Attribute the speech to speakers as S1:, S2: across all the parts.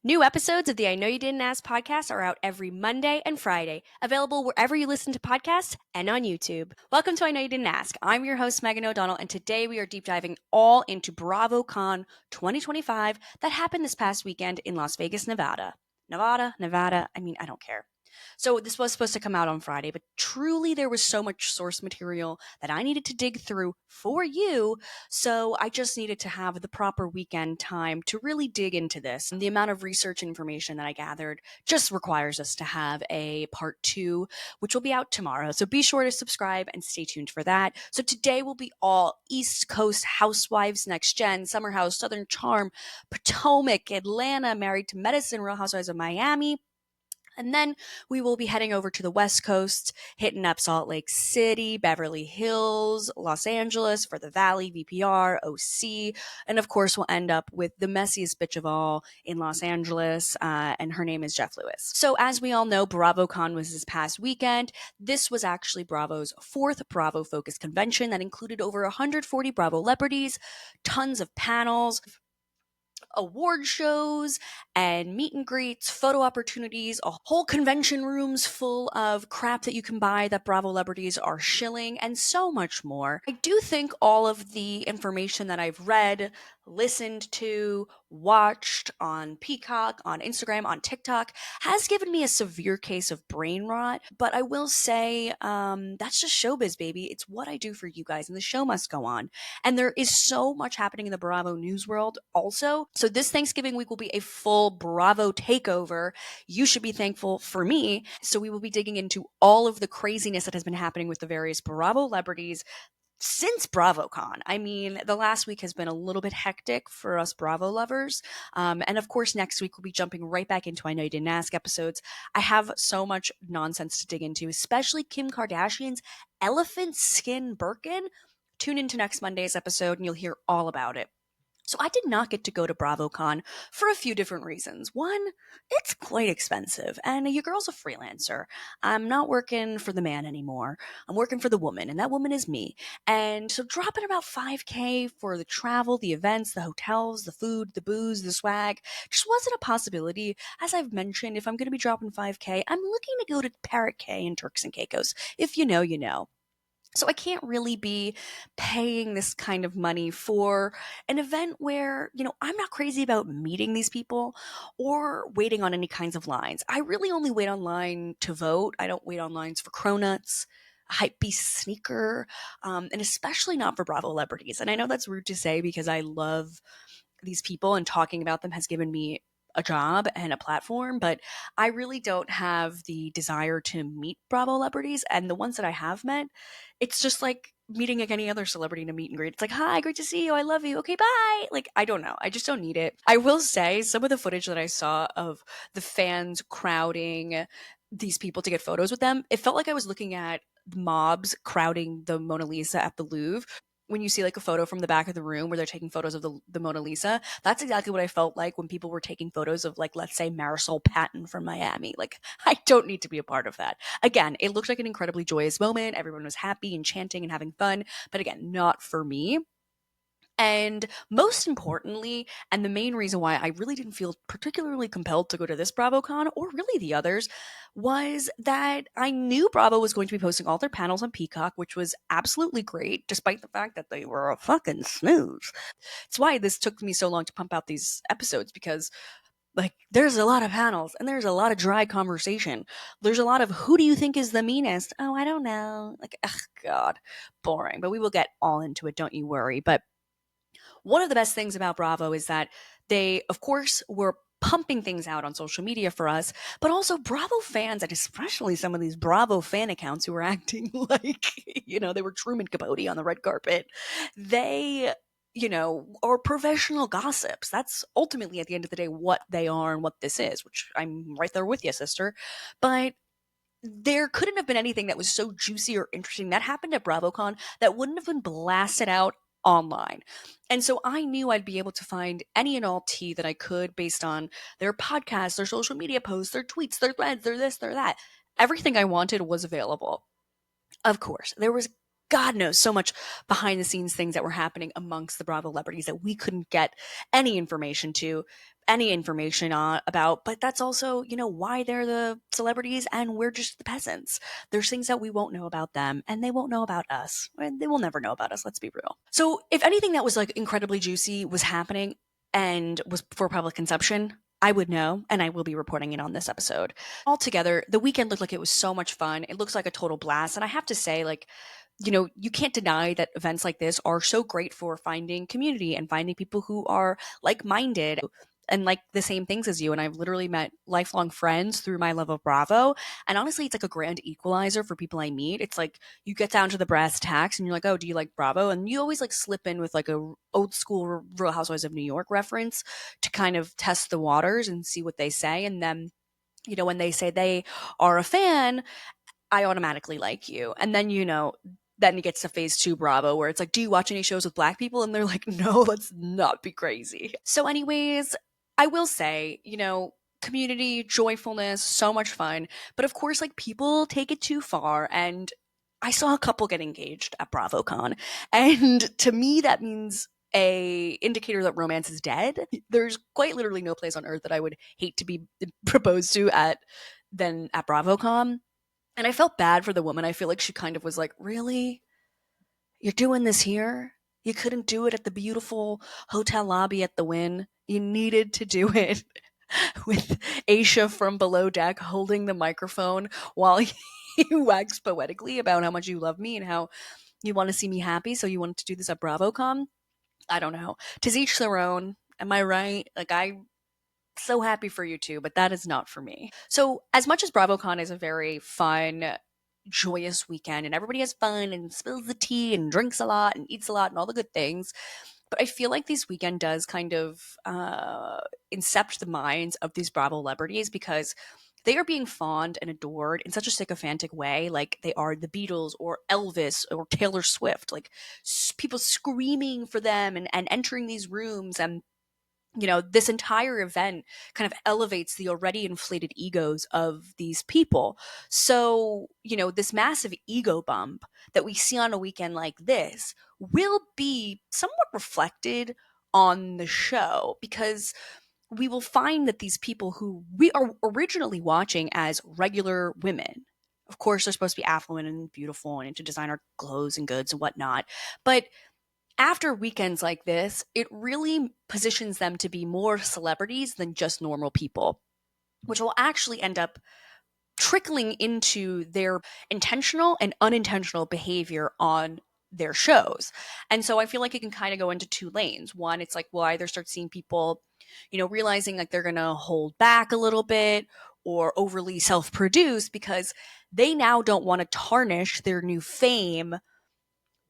S1: New episodes of the I Know You Didn't Ask podcast are out every Monday and Friday, available wherever you listen to podcasts and on YouTube. Welcome to I Know You Didn't Ask. I'm your host, Megan O'Donnell, and today we are deep diving all into BravoCon 2025 that happened this past weekend in Las Vegas, Nevada. Nevada, I don't care. So this was supposed to come out on Friday, but truly there was so much source material that I needed to dig through for you, so I just needed to have the proper weekend time to really dig into this. And the amount of research information that I gathered just requires us to have a part two, which will be out tomorrow. So be sure to subscribe and stay tuned for that. So today will be all East Coast Housewives, Next Gen, Summer House, Southern Charm, Potomac, Atlanta, Married to Medicine, Real Housewives of Miami. And then we will be heading over to the West Coast, hitting up Salt Lake City, Beverly Hills, Los Angeles for the Valley, VPR, OC. And of course, we'll end up with the messiest bitch of all in Los Angeles, and her name is Jeff Lewis. So, as we all know, BravoCon was this past weekend. This was actually Bravo's fourth Bravo Focus convention that included over 140 Bravo celebrities, tons of panels, award shows and meet and greets, photo opportunities, a whole convention rooms full of crap that you can buy that Bravo celebrities are shilling, and so much more. I do think all of the information that I've read, listened to, watched on Peacock, on Instagram, on TikTok has given me a severe case of brain rot. But I will say, that's just showbiz, baby. It's what I do for you guys, and the show must go on. And there is so much happening in the Bravo news world also. So this Thanksgiving week will be a full Bravo takeover. You should be thankful for me. So we will be digging into all of the craziness that has been happening with the various Bravo celebrities since BravoCon. I mean, the last week has been a little bit hectic for us Bravo lovers. And of course, next week we'll be jumping right back into I Know You Didn't Ask episodes. I have so much nonsense to dig into, especially Kim Kardashian's elephant skin Birkin. Tune into next Monday's episode and you'll hear all about it. So I did not get to go to BravoCon for a few different reasons. One, it's quite expensive, and your girl's a freelancer. I'm not working for the man anymore. I'm working for the woman, and that woman is me. And so dropping about 5K for the travel, the events, the hotels, the food, the booze, the swag, just wasn't a possibility. As I've mentioned, if I'm going to be dropping 5K, I'm looking to go to Parrot K and Turks and Caicos. If you know, you know. So I can't really be paying this kind of money for an event where, I'm not crazy about meeting these people or waiting on any kinds of lines. I really only wait online to vote. I don't wait on lines for cronuts, a hypebeast sneaker, and especially not for Bravo celebrities. And I know that's rude to say because I love these people and talking about them has given me a job and a platform, but I really don't have the desire to meet Bravo celebrities. And the ones that I have met, it's just like meeting like any other celebrity in a meet and greet. It's like, hi, great to see you. I love you. Okay, bye. Like, I don't know. I just don't need it. I will say some of the footage that I saw of the fans crowding these people to get photos with them, it felt like I was looking at mobs crowding the Mona Lisa at the Louvre. When you see like a photo from the back of the room where they're taking photos of the Mona Lisa, that's exactly what I felt like when people were taking photos of, like, let's say Marisol Patton from Miami. Like, I don't need to be a part of that. Again, it looked like an incredibly joyous moment. Everyone was happy and chanting and having fun, but again, not for me. And most importantly, and the main reason why I really didn't feel particularly compelled to go to this BravoCon or really the others was that I knew Bravo was going to be posting all their panels on Peacock, which was absolutely great, despite the fact that they were a fucking snooze. It's why this took me so long to pump out these episodes because, like, there's a lot of panels and there's a lot of dry conversation. There's a lot of who do you think is the meanest? Oh, I don't know. Like, ugh, God, boring. But we will get all into it, don't you worry. But one of the best things about Bravo is that they, of course, were pumping things out on social media for us, but also Bravo fans, and especially some of these Bravo fan accounts who were acting like, they were Truman Capote on the red carpet. They, are professional gossips. That's ultimately, at the end of the day, what they are and what this is, which I'm right there with you, sister. But there couldn't have been anything that was so juicy or interesting that happened at BravoCon that wouldn't have been blasted out online. And so I knew I'd be able to find any and all tea that I could based on their podcasts, their social media posts, their tweets, their threads, their this, their that. Everything I wanted was available. Of course, there was God knows so much behind the scenes things that were happening amongst the Bravo celebrities that we couldn't get any information to, any information on about. But that's also, why they're the celebrities and we're just the peasants. There's things that we won't know about them and they won't know about us. And they will never know about us, let's be real. So if anything that was like incredibly juicy was happening and was for public consumption, I would know, and I will be reporting it on this episode. Altogether, the weekend looked like it was so much fun. It looks like a total blast. And I have to say, like, you can't deny that events like this are so great for finding community and finding people who are like minded and like the same things as you. And I've literally met lifelong friends through my love of Bravo. And honestly, it's like a grand equalizer for people I meet. It's like you get down to the brass tacks and you're like, oh, do you like Bravo? And you always like slip in with like a old school Real Housewives of New York reference to kind of test the waters and see what they say. And then, when they say they are a fan, I automatically like you. And then, then it gets to phase two Bravo, where it's like, do you watch any shows with Black people? And they're like, no, let's not be crazy. So, anyways, I will say, community, joyfulness, so much fun. But of course, like people take it too far. And I saw a couple get engaged at BravoCon. And to me, that means a indicator that romance is dead. There's quite literally no place on earth that I would hate to be proposed to than at BravoCon. And I felt bad for the woman. I feel like she kind of was like, really? You're doing this here? You couldn't do it at the beautiful hotel lobby at the Wynn. You needed to do it with Aisha from Below Deck holding the microphone while you wax poetically about how much you love me and how you want to see me happy. So you wanted to do this at BravoCon? I don't know. 'Tis each their own. Am I right? Like, I'm so happy for you too, but that is not for me. So, as much as BravoCon is a very fun, joyous weekend and everybody has fun and spills the tea and drinks a lot and eats a lot and all the good things, but I feel like this weekend does kind of incept the minds of these Bravo celebrities because they are being fawned and adored in such a sycophantic way, like they are the Beatles or Elvis or Taylor Swift, like people screaming for them and entering these rooms. And this entire event kind of elevates the already inflated egos of these people. So, this massive ego bump that we see on a weekend like this will be somewhat reflected on the show because we will find that these people who we are originally watching as regular women, of course, they're supposed to be affluent and beautiful and into designer clothes and goods and whatnot, but after weekends like this, it really positions them to be more celebrities than just normal people, which will actually end up trickling into their intentional and unintentional behavior on their shows. And so I feel like it can kind of go into two lanes. One, it's like we'll either start seeing people, realizing like they're going to hold back a little bit or overly self produce because they now don't want to tarnish their new fame,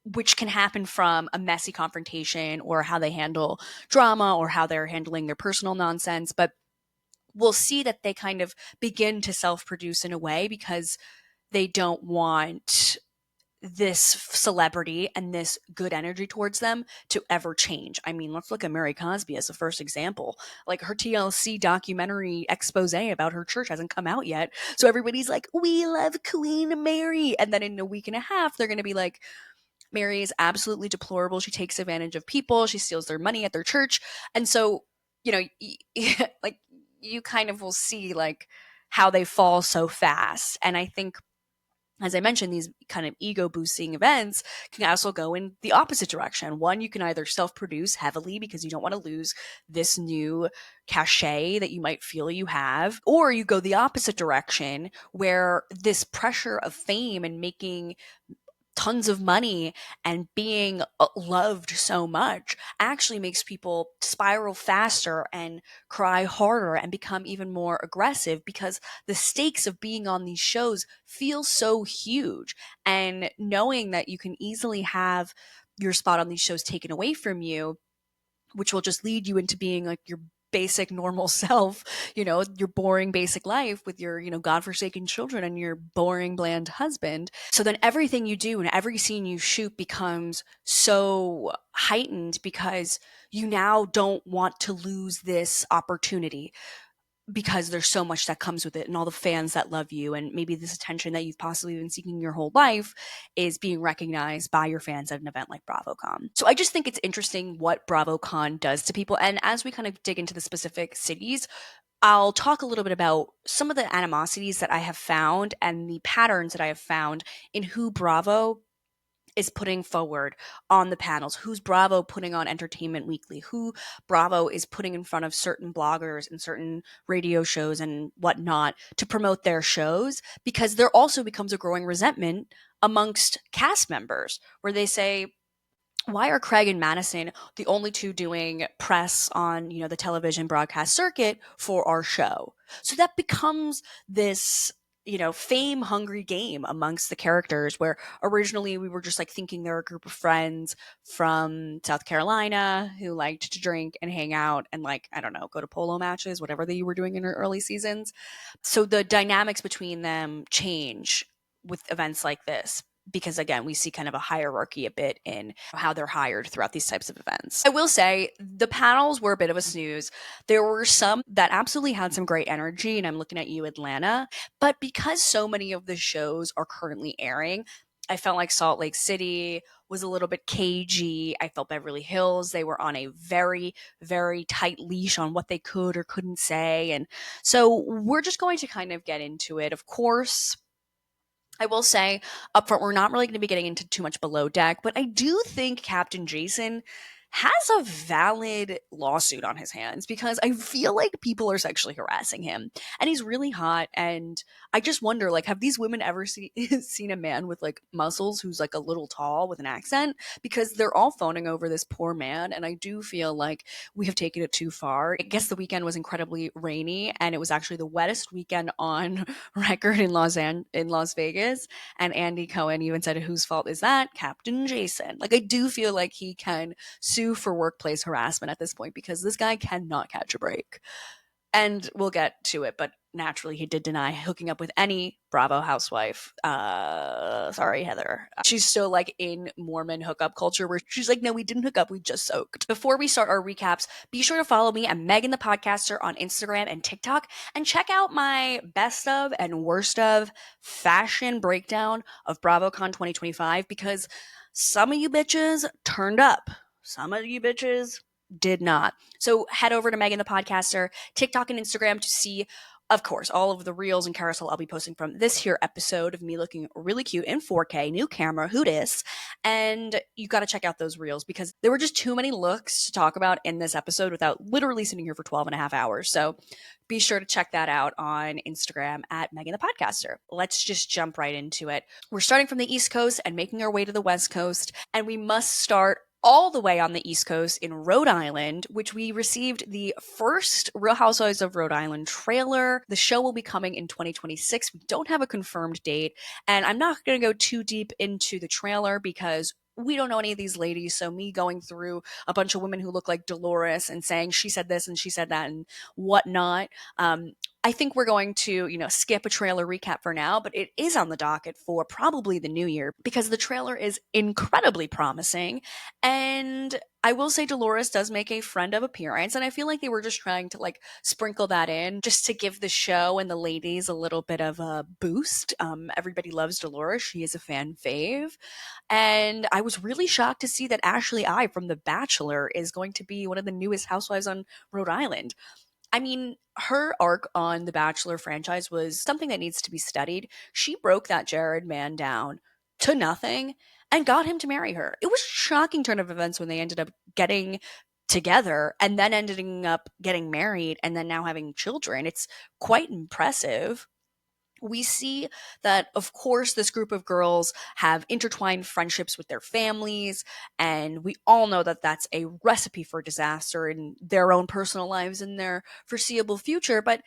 S1: which can happen from a messy confrontation or how they handle drama or how they're handling their personal nonsense. But we'll see that they kind of begin to self-produce in a way because they don't want this celebrity and this good energy towards them to ever change. I mean, let's look at Mary Cosby as the first example. Like her TLC documentary expose about her church hasn't come out yet. So everybody's like, we love Queen Mary. And then in a week and a half, they're going to be like, Mary is absolutely deplorable. She takes advantage of people. She steals their money at their church. And so, like you kind of will see like how they fall so fast. And I think, as I mentioned, these kind of ego boosting events can also go in the opposite direction. One, you can either self-produce heavily because you don't want to lose this new cachet that you might feel you have, or you go the opposite direction where this pressure of fame and making tons of money and being loved so much actually makes people spiral faster and cry harder and become even more aggressive because the stakes of being on these shows feel so huge. And knowing that you can easily have your spot on these shows taken away from you, which will just lead you into being like your basic normal self, your boring basic life with your, godforsaken children and your boring bland husband. So then everything you do and every scene you shoot becomes so heightened because you now don't want to lose this opportunity. because there's so much that comes with it and all the fans that love you, and maybe this attention that you've possibly been seeking your whole life is being recognized by your fans at an event like BravoCon. So I just think it's interesting what BravoCon does to people. And as we kind of dig into the specific cities, I'll talk a little bit about some of the animosities that I have found and the patterns that I have found in who Bravo is putting forward on the panels, who's Bravo putting on Entertainment Weekly, who Bravo is putting in front of certain bloggers and certain radio shows and whatnot to promote their shows, because there also becomes a growing resentment amongst cast members where they say, why are Craig and Madison the only two doing press on, the television broadcast circuit for our show? So that becomes this, fame hungry game amongst the characters, where originally we were just like thinking they're a group of friends from South Carolina who liked to drink and hang out and, like, I don't know, go to polo matches, whatever they were doing in their early seasons. So the dynamics between them change with events like this, because again, we see kind of a hierarchy a bit in how they're hired throughout these types of events. I will say the panels were a bit of a snooze. There were some that absolutely had some great energy, and I'm looking at you, Atlanta. But because so many of the shows are currently airing, I felt like Salt Lake City was a little bit cagey. I felt Beverly Hills, they were on a very, very tight leash on what they could or couldn't say. And so we're just going to kind of get into it. Of course, I will say up front, we're not really going to be getting into too much below deck, but I do think Captain Jason has a valid lawsuit on his hands, because I feel like people are sexually harassing him and he's really hot. And I just wonder, like, have these women ever seen a man with like muscles who's like a little tall with an accent? Because they're all phoning over this poor man. And I do feel like we have taken it too far. I guess the weekend was incredibly rainy, and it was actually the wettest weekend on record in Las Vegas. And Andy Cohen even said, whose fault is that? Captain Jason. Like, I do feel like he can sue for workplace harassment at this point, because this guy cannot catch a break. And we'll get to it, but naturally he did deny hooking up with any Bravo housewife. Sorry, Heather. She's still like in Mormon hookup culture, where she's like, no, we didn't hook up, we just soaked. Before we start our recaps, be sure to follow me at Megan the Podcaster on Instagram and TikTok, and check out my best of and worst of fashion breakdown of BravoCon 2025, because some of you bitches turned up. Some of you bitches did not. So head over to Megan the Podcaster, TikTok and Instagram to see, of course, all of the reels and carousel I'll be posting from this here episode of me looking really cute in 4K, new camera, who dis. And you got to check out those reels, because there were just too many looks to talk about in this episode without literally sitting here for 12 and a half hours. So be sure to check that out on Instagram at Megan the Podcaster. Let's just jump right into it. We're starting from the East Coast and making our way to the West Coast, and we must start all the way on the East Coast in Rhode Island, which we received the first Real Housewives of Rhode Island trailer. The show will be coming in 2026. We don't have a confirmed date, and I'm not going to go too deep into the trailer because we don't know any of these ladies. So me going through a bunch of women who look like Dolores and saying she said this and she said that and whatnot, I think we're going to, skip a trailer recap for now, but it is on the docket for probably the new year, because the trailer is incredibly promising. And I will say Dolores does make a friend of appearance, and I feel like they were just trying to like sprinkle that in just to give the show and the ladies a little bit of a boost. Everybody loves Dolores. She is a fan fave. And I was really shocked to see that Ashley I from The Bachelor is going to be one of the newest housewives on Rhode Island. I mean, her arc on the Bachelor franchise was something that needs to be studied. She broke that Jared man down to nothing and got him to marry her. It was a shocking turn of events when they ended up getting together and then ending up getting married and then now having children. It's quite impressive. We see that, of course, this group of girls have intertwined friendships with their families, and we all know that that's a recipe for disaster in their own personal lives in their foreseeable future. But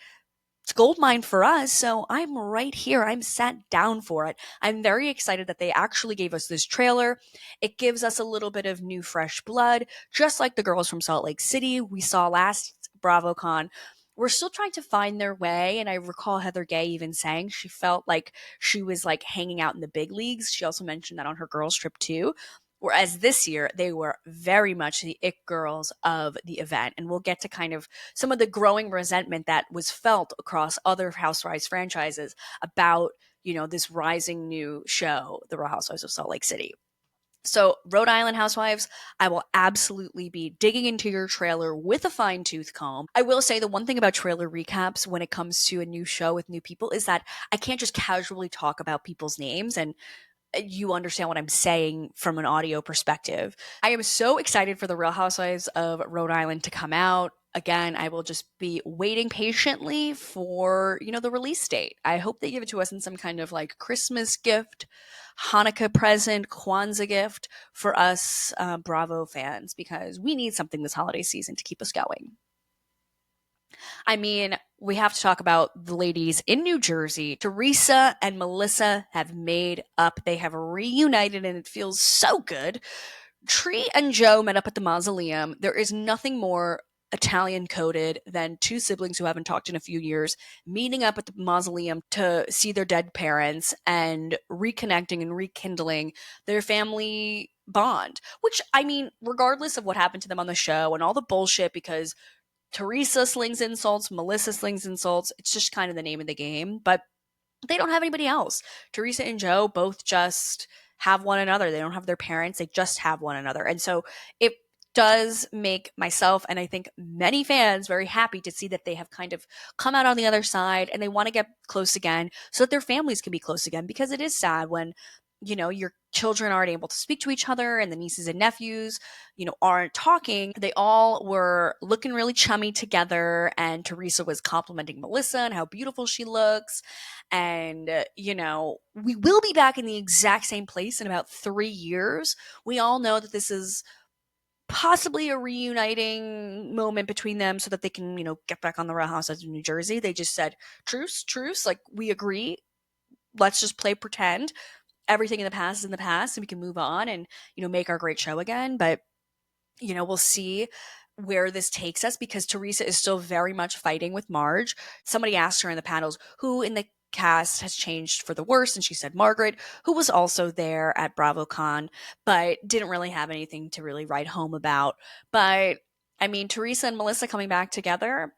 S1: it's gold mine for us, so I'm right here. I'm sat down for it. I'm very excited that they actually gave us this trailer. It gives us a little bit of new, fresh blood, just like the girls from Salt Lake City we saw last BravoCon. We're still trying to find their way, and I recall Heather Gay even saying she felt like she was like hanging out in the big leagues. She also mentioned that on her girls trip too. Whereas this year, they were very much the it girls of the event. And we'll get to kind of some of the growing resentment that was felt across other Housewives franchises about, this rising new show, The Real Housewives of Salt Lake City. So, Rhode Island Housewives, I will absolutely be digging into your trailer with a fine tooth comb. I will say the one thing about trailer recaps when it comes to a new show with new people is that I can't just casually talk about people's names and you understand what I'm saying from an audio perspective. I am so excited for the Real Housewives of Rhode Island to come out. Again, I will just be waiting patiently for, the release date. I hope they give it to us in some kind of like Christmas gift, Hanukkah present, Kwanzaa gift for us Bravo fans because we need something this holiday season to keep us going. I mean, we have to talk about the ladies in New Jersey. Teresa and Melissa have made up. They have reunited, and it feels so good. Tree and Joe met up at the mausoleum. There is nothing more Italian coded than two siblings who haven't talked in a few years meeting up at the mausoleum to see their dead parents and reconnecting and rekindling their family bond. Which, I mean, regardless of what happened to them on the show and all the bullshit, because Teresa slings insults, Melissa slings insults. It's just kind of the name of the game, but they don't have anybody else. Teresa and Joe both just have one another. They don't have their parents, they just have one another. And so it does make myself and I think many fans very happy to see that they have kind of come out on the other side and they want to get close again so that their families can be close again, because it is sad when your children aren't able to speak to each other and the nieces and nephews aren't talking. They all were looking really chummy together, and Teresa was complimenting Melissa and how beautiful she looks. And we will be back in the exact same place in about 3 years. We all know that this is possibly a reuniting moment between them so that they can get back on the Real Housewives of New Jersey. They just said truce, like, we agree, let's just play pretend everything in the past is in the past and we can move on and make our great show again. But we'll see where this takes us, because Teresa is still very much fighting with Marge. Somebody asked her in the panels who in the cast has changed for the worse, and she said Margaret, who was also there at BravoCon but didn't really have anything to really write home about. But I mean, Teresa and Melissa coming back together,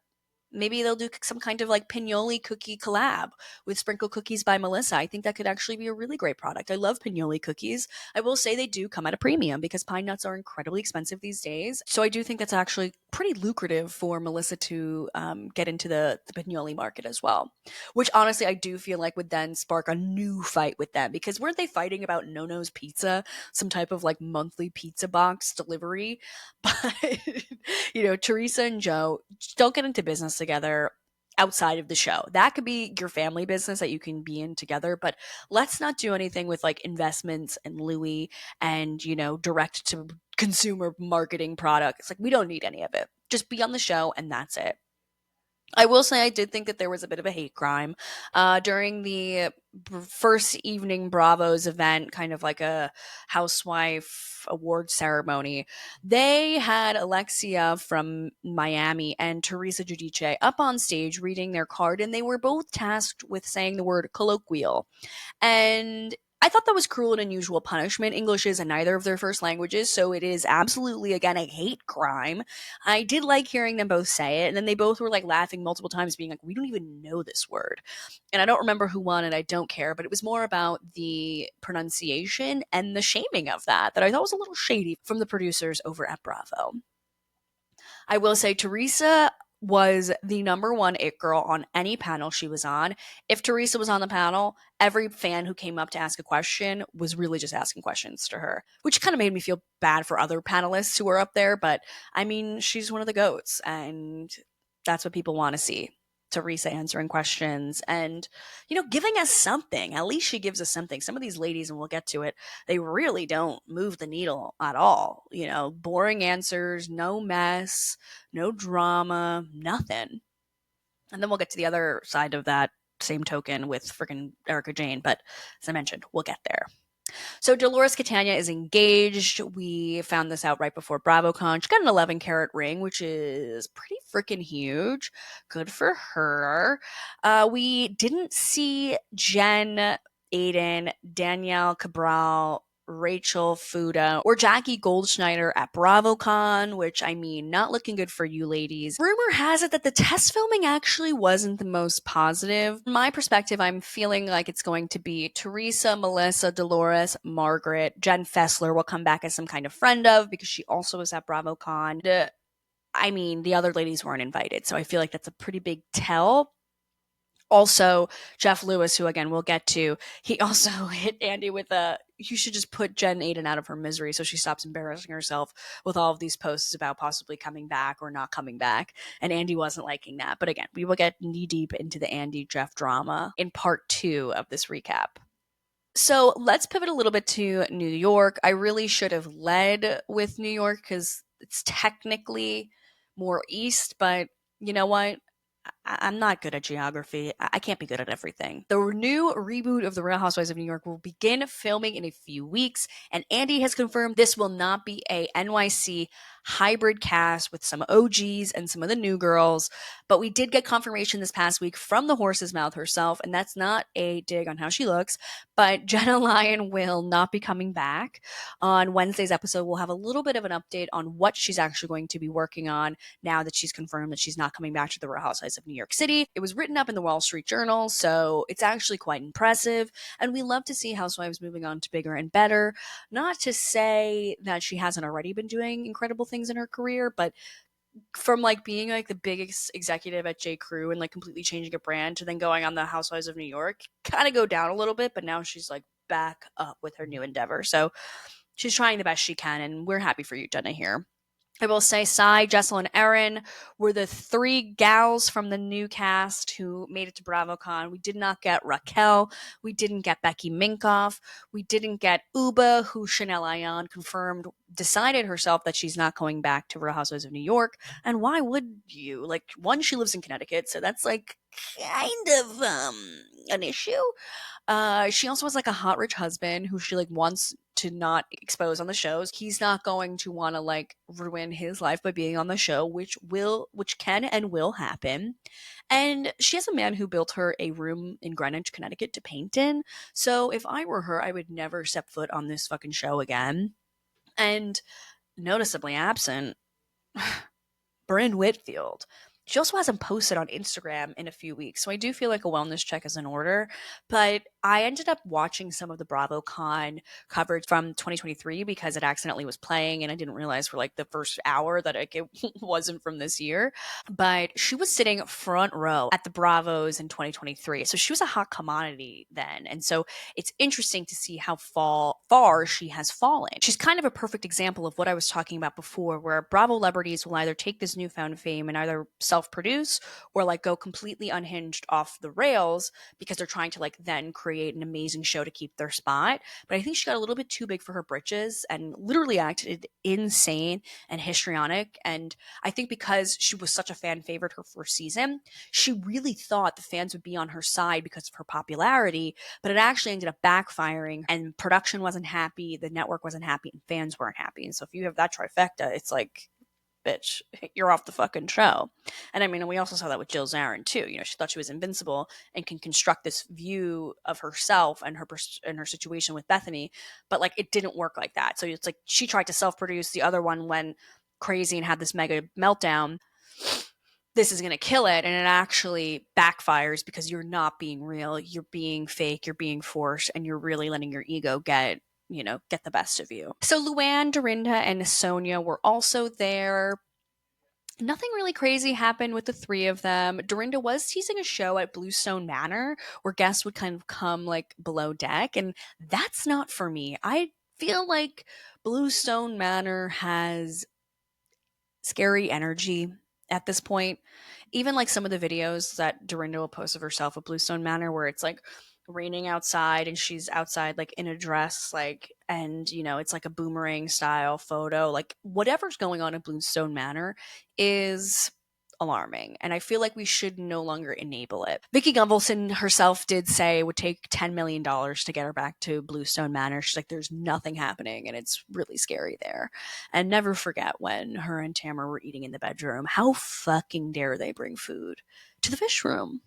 S1: maybe they'll do some kind of like pinoli cookie collab with sprinkle cookies by Melissa. I think that could actually be a really great product. I love pinoli cookies. I will say they do come at a premium because pine nuts are incredibly expensive these days. So I do think that's actually pretty lucrative for Melissa to get into the pinoli market as well. Which honestly, I do feel like would then spark a new fight with them, because weren't they fighting about No-No's Pizza, some type of like monthly pizza box delivery? But, Teresa and Joe don't get into business together outside of the show. That could be your family business that you can be in together, but let's not do anything with like investments and Louis and, direct to consumer marketing products. Like, we don't need any of it. Just be on the show and that's it. I will say I did think that there was a bit of a hate crime during the first evening Bravos event, kind of like a housewife award ceremony. They had Alexia from Miami and Teresa Giudice up on stage reading their card, and they were both tasked with saying the word colloquial. And I thought that was cruel and unusual punishment. English is neither of their first languages, so it is absolutely, again, a hate crime. I did like hearing them both say it, and then they both were like laughing multiple times, being like, we don't even know this word. And I don't remember who won, and I don't care, but it was more about the pronunciation and the shaming of that I thought was a little shady from the producers over at Bravo. I will say Teresa was the number one it girl on any panel she was on. If Teresa was on the panel, every fan who came up to ask a question was really just asking questions to her, which kind of made me feel bad for other panelists who were up there. But I mean, she's one of the goats, and that's what people want to see. Teresa answering questions and, giving us something. At least she gives us something. Some of these ladies, and we'll get to it, they really don't move the needle at all. Boring answers, no mess, no drama, nothing. And then we'll get to the other side of that same token with freaking Erica Jane. But as I mentioned, we'll get there. So Dolores Catania is engaged. We found this out right before BravoCon. She got an 11 carat ring, which is pretty freaking huge. Good for her. We didn't see Jen, Aiden, Danielle Cabral, Rachel Fuda or Jackie Goldschneider at BravoCon, which I mean, not looking good for you ladies. Rumor has it that the test filming actually wasn't the most positive. From my perspective, I'm feeling like it's going to be Teresa, Melissa, Dolores, Margaret, Jen Fessler will come back as some kind of friend of because she also was at BravoCon. I mean, the other ladies weren't invited, so I feel like that's a pretty big tell. Also, Jeff Lewis, who again we'll get to, he also hit Andy with a you should just put Jen Aiden out of her misery so she stops embarrassing herself with all of these posts about possibly coming back or not coming back. And Andy wasn't liking that. But again, we will get knee deep into the Andy Jeff drama in part 2 of this recap. So let's pivot a little bit to New York. I really should have led with New York because it's technically more east, but you know what? I'm not good at geography. I can't be good at everything. The new reboot of The Real Housewives of New York will begin filming in a few weeks, and Andy has confirmed this will not be a NYC hybrid cast with some OGs and some of the new girls. But we did get confirmation this past week from the horse's mouth herself, and that's not a dig on how she looks, but Jenna Lyon will not be coming back. On Wednesday's episode, we'll have a little bit of an update on what she's actually going to be working on now that she's confirmed that she's not coming back to the Real Housewives of New York City. It was written up in the Wall Street Journal, so it's actually quite impressive. And we love to see Housewives moving on to bigger and better. Not to say that she hasn't already been doing incredible things in her career, but from like being like the biggest executive at J. Crew and like completely changing a brand to then going on the Housewives of New York, kind of go down a little bit, but now she's like back up with her new endeavor. So she's trying the best she can, and we're happy for you, Jenna, here. I will say Sai, Jessel, and Erin were the 3 gals from the new cast who made it to BravoCon. We did not get Raquel. We didn't get Becky Minkoff. We didn't get Uba, who Chanel Ayan confirmed decided herself that she's not going back to Real Housewives of New York. And why would you? Like, one, she lives in Connecticut, so that's like kind of an issue. She also has like a hot rich husband who she like wants to not expose on the shows. He's not going to want to like ruin his life by being on the show, which can and will happen. And she has a man who built her a room in Greenwich, Connecticut to paint in. So if I were her, I would never step foot on this fucking show again. And noticeably absent, Brynn Whitfield. She also hasn't posted on Instagram in a few weeks, so I do feel like a wellness check is in order. But I ended up watching some of the BravoCon coverage from 2023 because it accidentally was playing, and I didn't realize for like the first hour that it wasn't from this year. But she was sitting front row at the Bravos in 2023, so she was a hot commodity then. And so it's interesting to see how far she has fallen. She's kind of a perfect example of what I was talking about before, where Bravolebs will either take this newfound fame and either self-produce or like go completely unhinged off the rails because they're trying to like then create an amazing show to keep their spot. But I think she got a little bit too big for her britches and literally acted insane and histrionic. And I think because she was such a fan favorite her first season, she really thought the fans would be on her side because of her popularity, but it actually ended up backfiring, and production wasn't happy, the network wasn't happy, and fans weren't happy. And so if you have that trifecta, it's like, bitch, you're off the fucking show. And I mean, we also saw that with Jill Zarin too. You know, she thought she was invincible and can construct this view of herself and her situation with Bethany, but like it didn't work like that. So it's like she tried to self-produce, the other one went crazy and had this mega meltdown. This is going to kill it, and it actually backfires because you're not being real, you're being fake, you're being forced, and you're really letting your ego get the best of you. So Luann, Dorinda, and Sonia were also there. Nothing really crazy happened with the 3 of them. Dorinda was teasing a show at Bluestone Manor where guests would kind of come like below deck, and that's not for me. I feel like Bluestone Manor has scary energy at this point. Even like some of the videos that Dorinda will post of herself at Bluestone Manor where it's like raining outside and she's outside like in a dress, like, and it's like a boomerang style photo, like whatever's going on at Bluestone Manor is alarming, and I feel like we should no longer enable it. Vicki Gunvalson herself did say it would take $10 million to get her back to Bluestone Manor. She's like, there's nothing happening and it's really scary there. And never forget when her and Tamara were eating in the bedroom. How fucking dare they bring food to the fish room?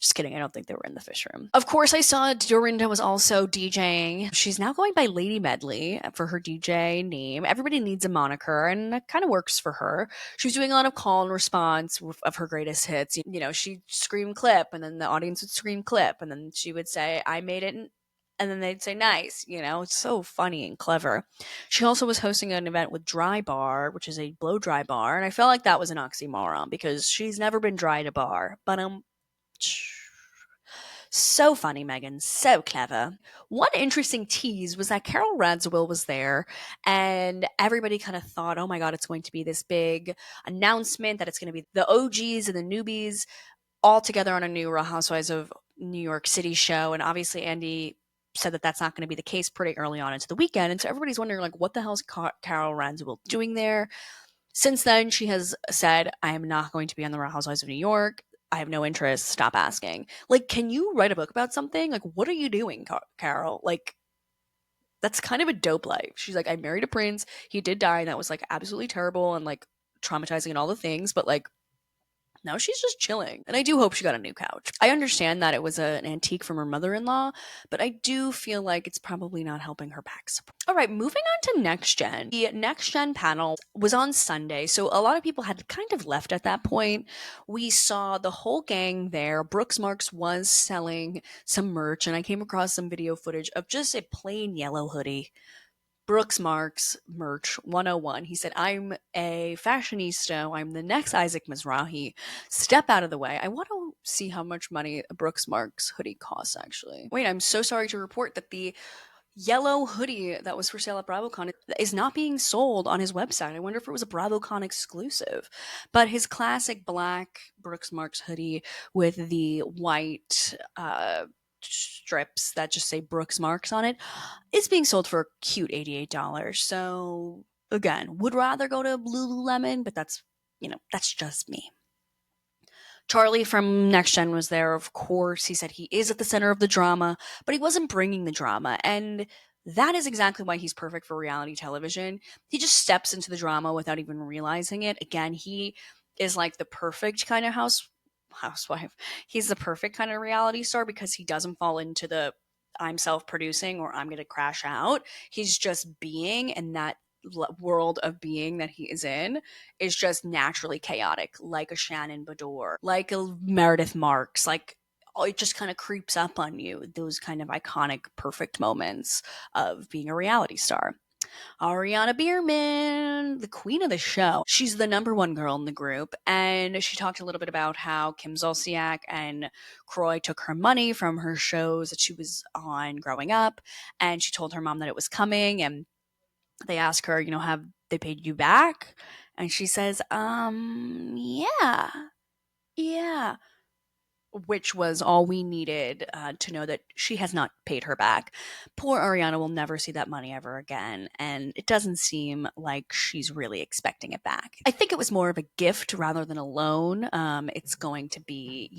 S1: Just kidding. I don't think they were in the fish room. Of course, I saw Dorinda was also DJing. She's now going by Lady Medley for her DJ name. Everybody needs a moniker, and that kind of works for her. She was doing a lot of call and response of her greatest hits. She'd scream clip, and then the audience would scream clip, and then she would say, I made it, and then they'd say nice. It's so funny and clever. She also was hosting an event with Dry Bar, which is a blow dry bar, and I felt like that was an oxymoron because she's never been dry at a bar. But so funny, Megan. So clever. One interesting tease was that Carol Radziwill was there, and everybody kind of thought, oh my God, it's going to be this big announcement that it's going to be the OGs and the newbies all together on a new Real Housewives of New York City show. And obviously, Andy said that that's not going to be the case pretty early on into the weekend. And so everybody's wondering, like, what the hell is Carol Radziwill doing there? Since then, she has said, I am not going to be on the Real Housewives of New York. I have no interest. Stop asking. Like, can you write a book about something? Like, what are you doing, Carol? Like, that's kind of a dope life. She's like, I married a prince. He did die, and that was, like, absolutely terrible and, like, traumatizing and all the things. But, like, now she's just chilling. And I do hope she got a new couch. I understand that it was an antique from her mother-in-law, but I do feel like it's probably not helping her back support. All right, moving on to Next Gen. The Next Gen panel was on Sunday, so a lot of people had kind of left at that point. We saw the whole gang there. Brooks Marks was selling some merch, and I came across some video footage of just a plain yellow hoodie. Brooks Marks merch 101. He said, I'm a fashionista. I'm the next Isaac Mizrahi. Step out of the way. I want to see how much money a Brooks Marks hoodie costs, actually. Wait, I'm so sorry to report that the yellow hoodie that was for sale at BravoCon is not being sold on his website. I wonder if it was a BravoCon exclusive. But his classic black Brooks Marks hoodie with the white strips that just say Brooks Marks on it is being sold for a cute $88. So again, would rather go to Lululemon, but that's just me. Charlie from Next Gen was there, of course. He said he is at the center of the drama, but he wasn't bringing the drama. And that is exactly why he's perfect for reality television. He just steps into the drama without even realizing it. Again, he is like the perfect kind of housewife. He's the perfect kind of reality star because he doesn't fall into the I'm self-producing or I'm going to crash out. He's just being, and that world of being that he is in is just naturally chaotic, like a Shannon Beador, like a Meredith Marks, like it just kind of creeps up on you, those kind of iconic, perfect moments of being a reality star. Ariana Bierman, the queen of the show. She's the number one girl in the group, and she talked a little bit about how Kim Zolciak and Croy took her money from her shows that she was on growing up, and she told her mom that it was coming, and they ask her, have they paid you back? And she says, yeah, yeah, which was all we needed to know that she has not paid her back. Poor Ariana will never see that money ever again, and it doesn't seem like she's really expecting it back. I think it was more of a gift rather than a loan. It's going to be,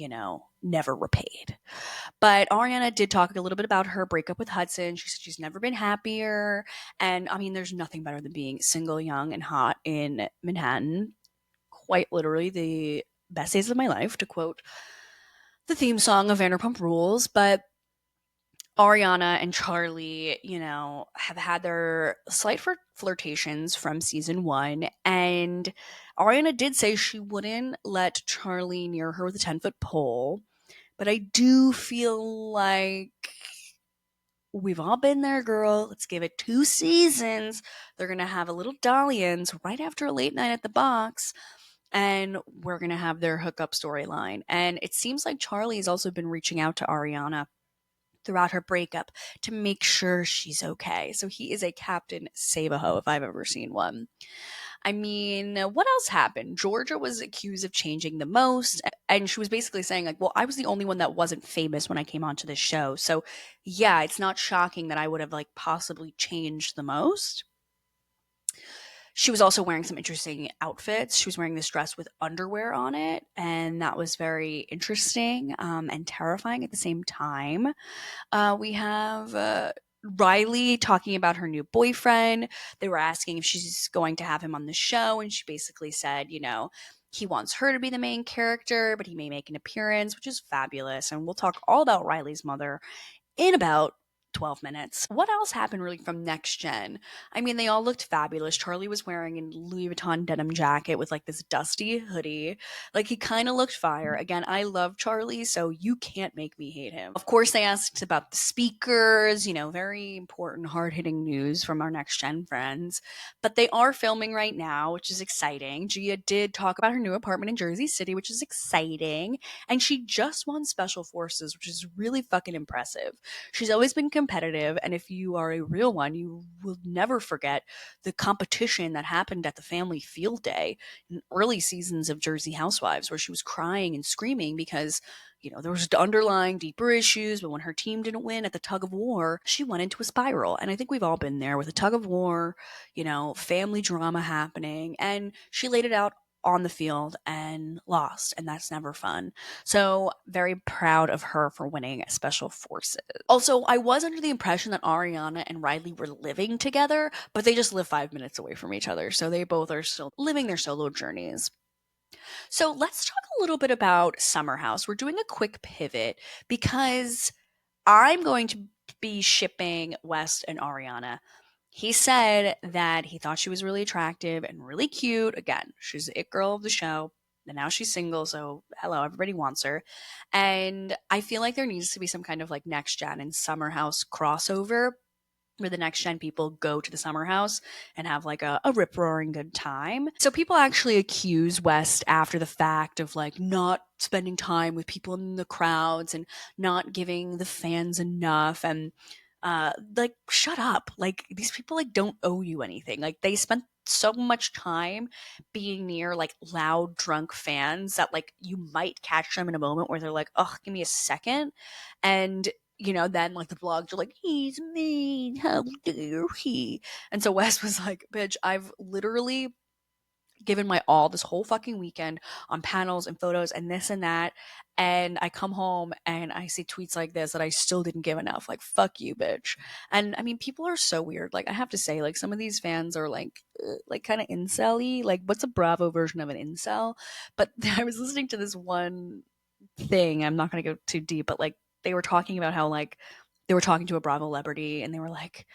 S1: never repaid. But Ariana did talk a little bit about her breakup with Hudson. She said she's never been happier. And I mean, there's nothing better than being single, young, and hot in Manhattan. Quite literally the best days of my life, to quote the theme song of Vanderpump Rules. But Ariana and Charlie, have had their slight flirtations from season 1. And Ariana did say she wouldn't let Charlie near her with a 10-foot pole. But I do feel like we've all been there, girl. Let's give it 2 seasons. They're going to have a little dalliance right after a late night at the box. And we're going to have their hookup storyline. And it seems like Charlie has also been reaching out to Ariana throughout her breakup to make sure she's okay. So he is a Captain Save-A-Ho if I've ever seen one. I mean, what else happened? Georgia was accused of changing the most, and she was basically saying, like, well, I was the only one that wasn't famous when I came onto this show. So, yeah, it's not shocking that I would have, like, possibly changed the most. She was also wearing some interesting outfits. She was wearing this dress with underwear on it, and that was very interesting and terrifying at the same time. We have Riley talking about her new boyfriend. They were asking if she's going to have him on the show, and she basically said, He wants her to be the main character, but he may make an appearance, which is fabulous. And we'll talk all about Riley's mother in about 12 minutes. What else happened really from Next Gen? I mean, they all looked fabulous. Charlie was wearing a Louis Vuitton denim jacket with like this dusty hoodie. Like he kind of looked fire. Again, I love Charlie, so you can't make me hate him. Of course, they asked about the speakers, very important, hard hitting news from our Next Gen friends. But they are filming right now, which is exciting. Gia did talk about her new apartment in Jersey City, which is exciting. And she just won Special Forces, which is really fucking impressive. She's always been competitive, and if you are a real one, you will never forget the competition that happened at the family field day in early seasons of Jersey Housewives, where she was crying and screaming because there was underlying deeper issues, but when her team didn't win at the tug of war, she went into a spiral. And I think we've all been there with a tug of war, family drama happening, and she laid it out on the field and lost, and that's never fun. So very proud of her for winning Special Forces. Also, I was under the impression that Ariana and Riley were living together, but they just live 5 minutes away from each other, so they both are still living their solo journeys. So let's talk a little bit about Summer House. We're doing a quick pivot because I'm going to be shipping West and Ariana. He said that he thought she was really attractive and really cute. Again, she's the it girl of the show. And now she's single, so hello, everybody wants her. And I feel like there needs to be some kind of like Next Gen and Summer House crossover where the Next Gen people go to the summer house and have like a rip roaring good time. So people actually accuse West after the fact of like not spending time with people in the crowds and not giving the fans enough, and like shut up. Like these people like don't owe you anything. Like they spent so much time being near like loud drunk fans that like you might catch them in a moment where they're like, oh, give me a second. And then like the blogs are like, he's mean, how dare he? And so Wes was like, bitch, I've literally given my all this whole fucking weekend on panels and photos and this and that. And I come home and I see tweets like this that I still didn't give enough. Like, fuck you, bitch. And I mean, people are so weird. Like, I have to say, like, some of these fans are like kind of incel-y. Like, what's a Bravo version of an incel? But I was listening to this one thing. I'm not going to go too deep, but like, they were talking about how like they were talking to a Bravo celebrity and they were like,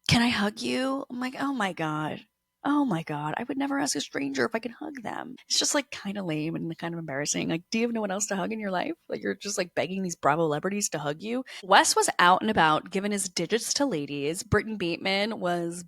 S1: can I hug you? I'm like, oh my God. Oh my God. I would never ask a stranger if I could hug them. It's just like kind of lame and kind of embarrassing. Like, do you have no one else to hug in your life? Like, you're just like begging these Bravo celebrities to hug you. Wes was out and about giving his digits to ladies. Brittany Bateman was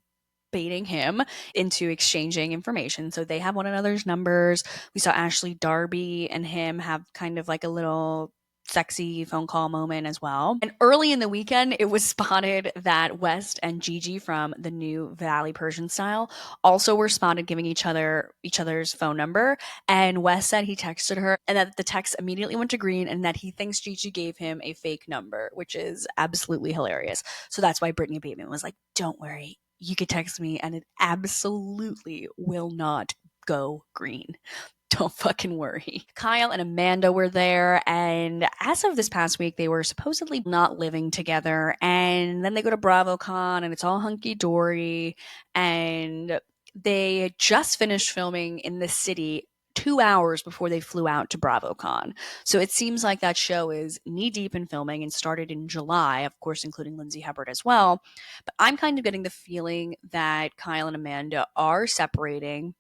S1: baiting him into exchanging information. So they have one another's numbers. We saw Ashley Darby and him have kind of like a little sexy phone call moment as well. And early in the weekend, it was spotted that West and Gigi from the new Valley Persian Style also were spotted giving each other's phone number. And West said he texted her and that the text immediately went to green and that he thinks Gigi gave him a fake number, which is absolutely hilarious. So that's why Brittany Bateman was like, don't worry, you could text me and it absolutely will not go green. Don't fucking worry. Kyle and Amanda were there, and as of this past week, they were supposedly not living together. And then they go to BravoCon, and it's all hunky dory. And they had just finished filming in the city 2 hours before they flew out to BravoCon. So it seems like that show is knee deep in filming and started in July, of course, including Lindsay Hubbard as well. But I'm kind of getting the feeling that Kyle and Amanda are separating.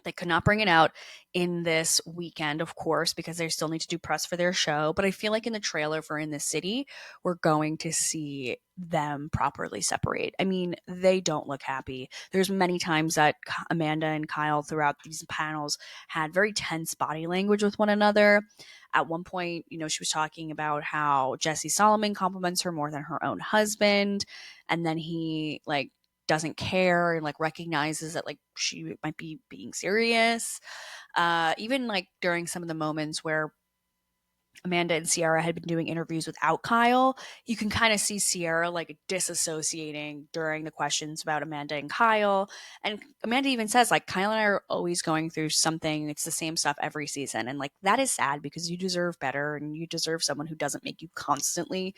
S1: They could not bring it out in this weekend, of course, because they still need to do press for their show. But I feel like in the trailer for In the City, we're going to see them properly separate. I mean, they don't look happy. There's many times that Amanda and Kyle throughout these panels had very tense body language with one another. At one point, she was talking about how Jesse Solomon compliments her more than her own husband. And then he like doesn't care and like recognizes that like she might be being serious. Even like during some of the moments where Amanda and Sierra had been doing interviews without Kyle, you can kind of see Sierra like disassociating during the questions about Amanda and Kyle. And Amanda even says like Kyle and I are always going through something. It's the same stuff every season. And like that is sad because you deserve better and you deserve someone who doesn't make you constantly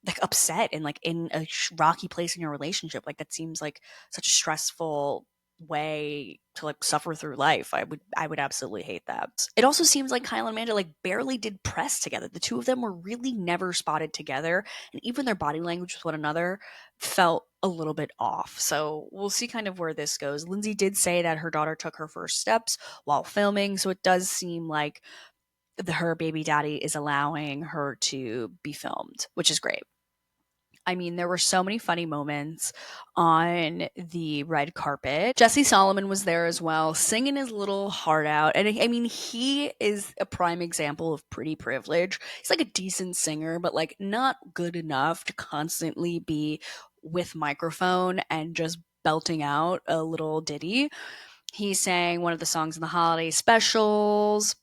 S1: like upset and like in a rocky place in your relationship. Like that seems like such a stressful way to like suffer through life. I would absolutely hate that. It also seems like Kyle and Amanda like barely did press together. The two of them were really never spotted together, and even their body language with one another felt a little bit off. So we'll see kind of where this goes. Lindsay did say that her daughter took her first steps while filming, so it does seem like her baby daddy is allowing her to be filmed, which is great. I mean, there were so many funny moments on the red carpet. Jesse Solomon was there as well, singing his little heart out. And I mean, he is a prime example of pretty privilege. He's like a decent singer, but like not good enough to constantly be with microphone and just belting out a little ditty. He sang one of the songs in the holiday specials.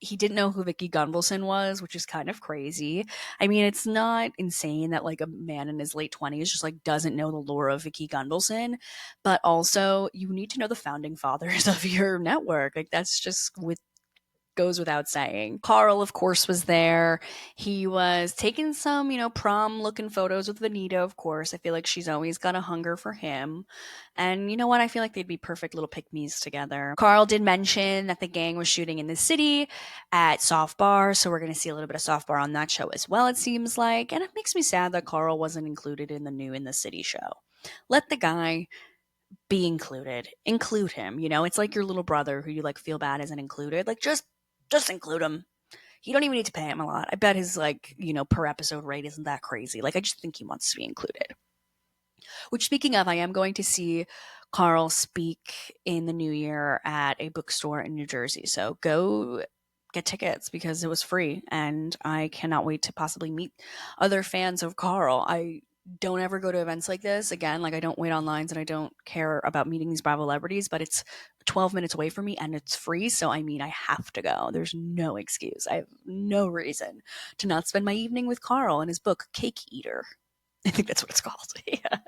S1: He didn't know who Vicky Gunvalson was, which is kind of crazy. I mean, it's not insane that like a man in his late 20s just like doesn't know the lore of Vicky Gunvalson, but also you need to know the founding fathers of your network. Like that's just with goes without saying. Carl, of course, was there. He was taking some, prom looking photos with Vanita, of course. I feel like she's always got a hunger for him. And you know what? I feel like they'd be perfect little pick me's together. Carl did mention that the gang was shooting in the city at Soft Bar, so we're going to see a little bit of Soft Bar on that show as well, it seems like. And it makes me sad that Carl wasn't included in the New in the City show. Let the guy be included. Include him. It's like your little brother who you like feel bad isn't included. Like just include him. You don't even need to pay him a lot. I bet his like, per episode rate isn't that crazy. Like I just think he wants to be included. Which speaking of, I am going to see Carl speak in the new year at a bookstore in New Jersey. So go get tickets because it was free and I cannot wait to possibly meet other fans of Carl. I don't ever go to events like this. Again, like I don't wait on lines and I don't care about meeting these Bravo celebrities, but it's 12 minutes away from me and it's free. So I mean, I have to go. There's no excuse. I have no reason to not spend my evening with Carl and his book, Cake Eater. I think that's what it's called. Yeah.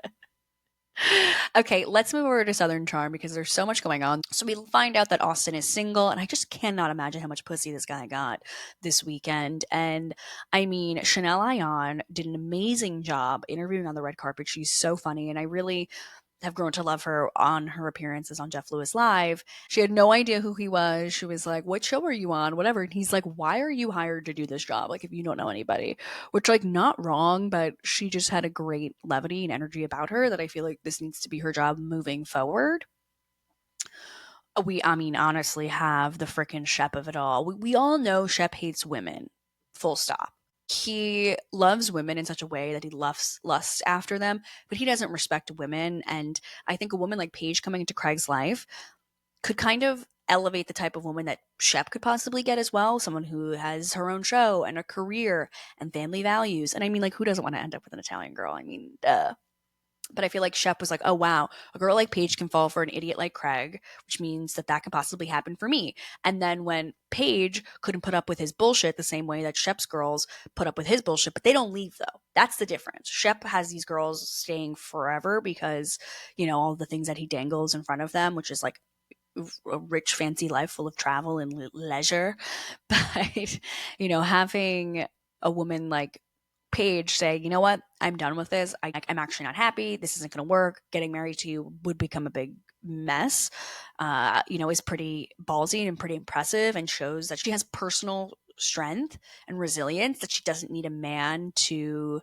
S1: Okay, let's move over to Southern Charm because there's so much going on. So we find out that Austin is single, and I just cannot imagine how much pussy this guy got this weekend. And I mean, Chanel Ayan did an amazing job interviewing on the red carpet. She's so funny, and I really have grown to love her on her appearances on Jeff Lewis Live. She had no idea who he was. She was like, "What show are you on?" Whatever. And he's like, "Why are you hired to do this job? Like, if you don't know anybody," which, like, not wrong, but she just had a great levity and energy about her that I feel like this needs to be her job moving forward. I mean, honestly, have the freaking Shep of it all. We all know Shep hates women, full stop. He loves women in such a way that he lusts after them, but he doesn't respect women. And I think a woman like Paige coming into Craig's life could kind of elevate the type of woman that Shep could possibly get as well. Someone who has her own show and a career and family values. And I mean, like, who doesn't want to end up with an Italian girl? I mean, but I feel like Shep was like, oh, wow, a girl like Paige can fall for an idiot like Craig, which means that that could possibly happen for me. And then when Paige couldn't put up with his bullshit the same way that Shep's girls put up with his bullshit, but they don't leave though. That's the difference. Shep has these girls staying forever because, all the things that he dangles in front of them, which is like a rich, fancy life full of travel and leisure. But, having a woman like Paige say, you know what, I'm done with this. I'm actually not happy. This isn't going to work. Getting married to you would become a big mess, is pretty ballsy and pretty impressive and shows that she has personal strength and resilience, that she doesn't need a man to,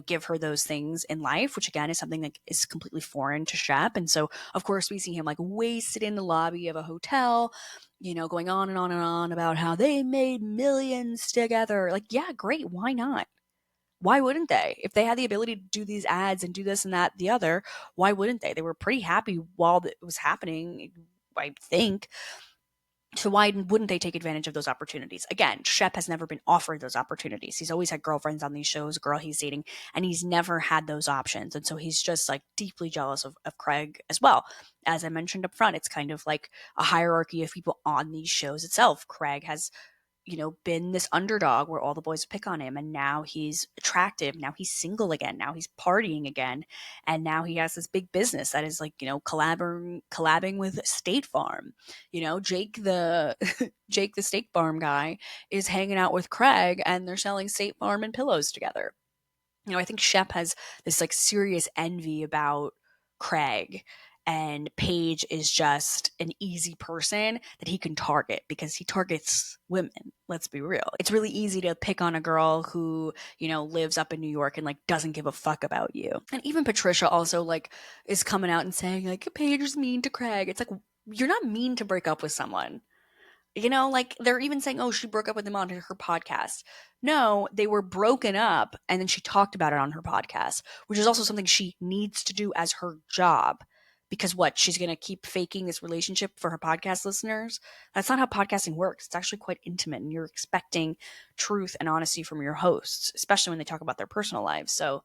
S1: give her those things in life, which again is something that is completely foreign to Shep. And so, of course, we see him like wasted in the lobby of a hotel, going on and on and on about how they made millions together. Like, yeah, great. Why not? Why wouldn't they? If they had the ability to do these ads and do this and that, the other, why wouldn't they? They were pretty happy while it was happening, I think. So why wouldn't they take advantage of those opportunities? Again, Shep has never been offered those opportunities. He's always had girlfriends on these shows, a girl he's dating, and he's never had those options. And so he's just like deeply jealous of Craig as well. As I mentioned up front, it's kind of like a hierarchy of people on these shows itself. Craig has been this underdog where all the boys pick on him. And now he's attractive. Now he's single again. Now he's partying again. And now he has this big business that is like, collabing with State Farm. Jake the Jake the State Farm guy is hanging out with Craig and they're selling State Farm and pillows together. I think Shep has this like serious envy about Craig. and Paige is just an easy person that he can target because he targets women. Let's be real. It's really easy to pick on a girl who, lives up in New York and like doesn't give a fuck about you. And even Patricia also like is coming out and saying like Paige is mean to Craig. It's like you're not mean to break up with someone. Like they're even saying, oh, she broke up with him on her podcast. No, they were broken up and then she talked about it on her podcast, which is also something she needs to do as her job. Because what? She's going to keep faking this relationship for her podcast listeners? That's not how podcasting works. It's actually quite intimate and you're expecting truth and honesty from your hosts, especially when they talk about their personal lives. So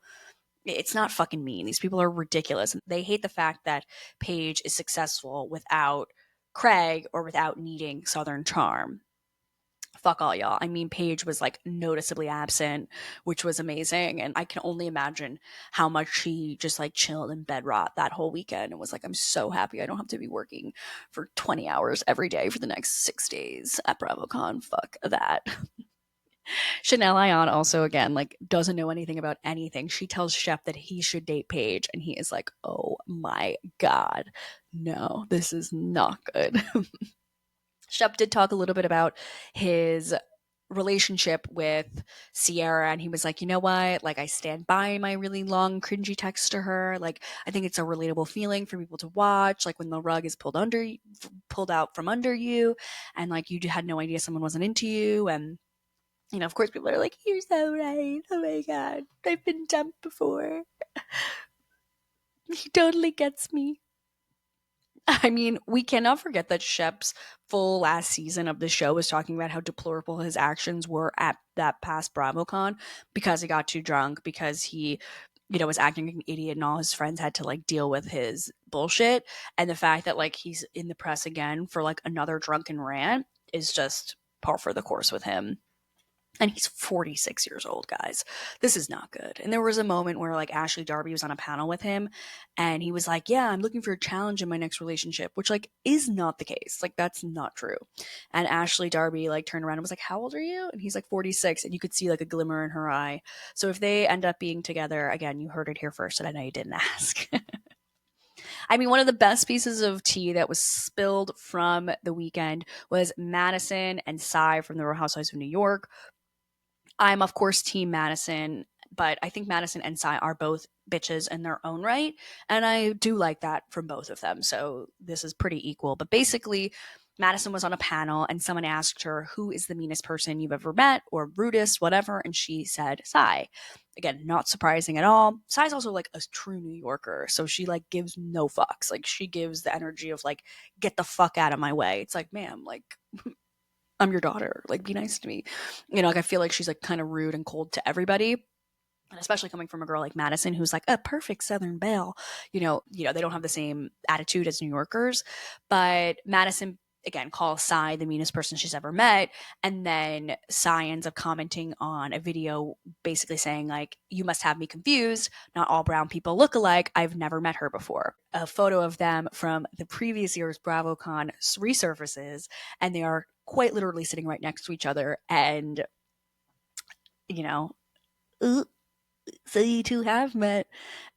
S1: it's not fucking mean. These people are ridiculous. They hate the fact that Paige is successful without Craig or without needing Southern charm. Fuck all y'all. I mean, Paige was like noticeably absent, which was amazing. And I can only imagine how much she just like chilled in bed rot that whole weekend and was like, I'm so happy I don't have to be working for 20 hours every day for the next 6 days at BravoCon. Fuck that. Chanel Ayan also again like doesn't know anything about anything. She tells Shep that he should date Paige, and he is like, "Oh my god, no, this is not good." Shep did talk a little bit about his relationship with Sierra, and he was like, you know what? Like, I stand by my really long, cringy text to her. Like, I think it's a relatable feeling for people to watch. Like when the rug is pulled out from under you, and like you had no idea someone wasn't into you, and of course, people are like, you're so right. Oh my God. I've been dumped before. He totally gets me. I mean, we cannot forget that Shep's full last season of the show was talking about how deplorable his actions were at that past BravoCon because he got too drunk, because he, was acting like an idiot and all his friends had to like deal with his bullshit. And the fact that like he's in the press again for like another drunken rant is just par for the course with him. And he's 46 years old, guys. This is not good. And there was a moment where like Ashley Darby was on a panel with him and he was like, yeah, I'm looking for a challenge in my next relationship, which like is not the case. Like that's not true. And Ashley Darby like turned around and was like, how old are you? And he's like 46, and you could see like a glimmer in her eye. So if they end up being together, again, you heard it here first, and I know you didn't ask. I mean, one of the best pieces of tea that was spilled from the weekend was Madison and Cy from the Real Housewives of New York. I'm, of course, Team Madison, but I think Madison and Cy are both bitches in their own right. And I do like that from both of them. So this is pretty equal. But basically, Madison was on a panel and someone asked her, who is the meanest person you've ever met or rudest, whatever? And she said, Cy. Again, not surprising at all. Cy's also like a true New Yorker. So she like gives no fucks. Like she gives the energy of like, get the fuck out of my way. It's like, ma'am, like I'm your daughter. Like, be nice to me. Like I feel like she's like kind of rude and cold to everybody. And especially coming from a girl like Madison, who's like a perfect Southern belle. They don't have the same attitude as New Yorkers. But Madison again calls Cy the meanest person she's ever met. And then Cy ends up commenting on a video basically saying, like, you must have me confused. Not all brown people look alike. I've never met her before. A photo of them from the previous year's BravoCon resurfaces, and they are quite literally sitting right next to each other. And, so you two have met.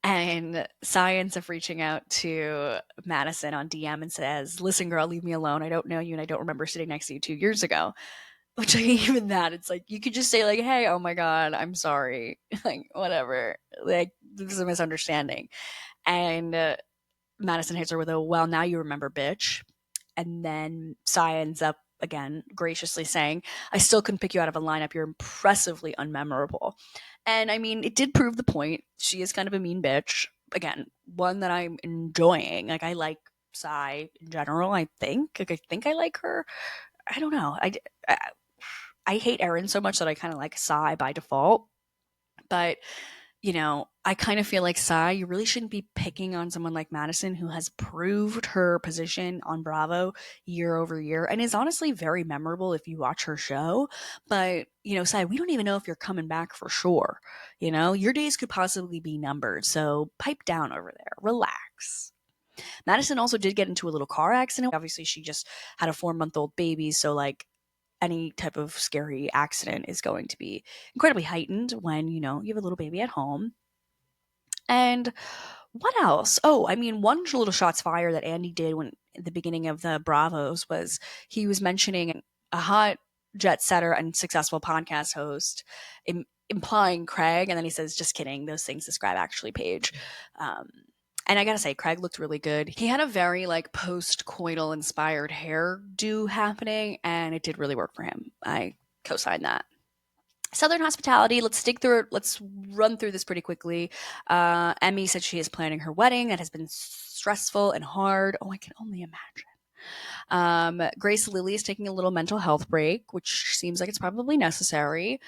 S1: And Cy ends up reaching out to Madison on DM and says, listen, girl, leave me alone. I don't know you and I don't remember sitting next to you 2 years ago. Which like, even that, it's like you could just say like, hey, oh my God, I'm sorry. Like, whatever. Like, this is a misunderstanding. And Madison hits her with a, well, now you remember, bitch. And then Cy ends up again graciously saying, I still couldn't pick you out of a lineup. You're impressively unmemorable. And I mean, it did prove the point. She is kind of a mean bitch. Again, one that I'm enjoying. Like, I like Cy in general, I think. Like, I think I like her. I don't know. I hate Erin so much that I kind of like Cy by default. But I kind of feel like Cy, you really shouldn't be picking on someone like Madison, who has proved her position on Bravo year over year and is honestly very memorable if you watch her show. But, Cy, we don't even know if you're coming back for sure. Your days could possibly be numbered. So pipe down over there. Relax. Madison also did get into a little car accident. Obviously, she just had a 4-month-old baby. So, like, any type of scary accident is going to be incredibly heightened when, you have a little baby at home. And What else? Oh, I mean, one little shots fired that Andy did when at the beginning of the Bravos was he was mentioning a hot jet setter and successful podcast host, implying Craig, and then he says, "Just kidding. Those things describe actually Paige." Um, and I gotta say, Craig looked really good. He had a very like post-coital inspired hairdo happening, and it did really work for him. I co-sign that. Southern hospitality. Let's stick through it. Let's run through this pretty quickly. Emmy said she is planning her wedding. That has been stressful and hard. Oh, I can only imagine. Grace Lilly is taking a little mental health break, which seems like it's probably necessary.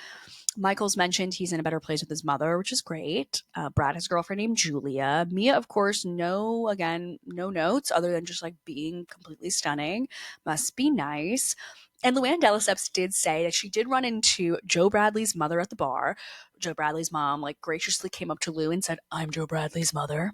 S1: Michael's mentioned he's in a better place with his mother, which is great. Brad has a girlfriend named Julia. Mia, of course, no notes other than just like being completely stunning. Must be nice. And Luann de Lesseps did say that she did run into Joe Bradley's mother at the bar. Joe Bradley's mom like graciously came up to Lou and said, "I'm Joe Bradley's mother."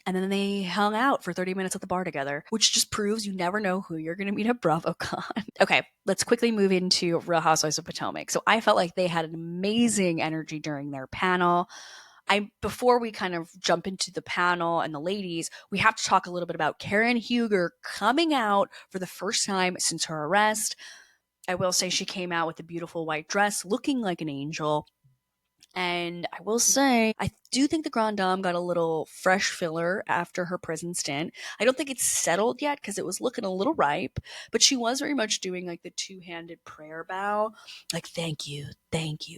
S1: And then they hung out for 30 minutes at the bar together, which just proves you never know who you're going to meet at BravoCon. Okay, let's quickly move into Real Housewives of Potomac. So I felt like they had an amazing energy during their panel. Before we kind of jump into the panel and the ladies, we have to talk a little bit about Karen Huger coming out for the first time since her arrest. I will say she came out with a beautiful white dress, looking like an angel. And I will say, I do think the Grand Dame got a little fresh filler after her prison stint. I don't think it's settled yet because it was looking a little ripe, but she was very much doing like the two-handed prayer bow, like thank you,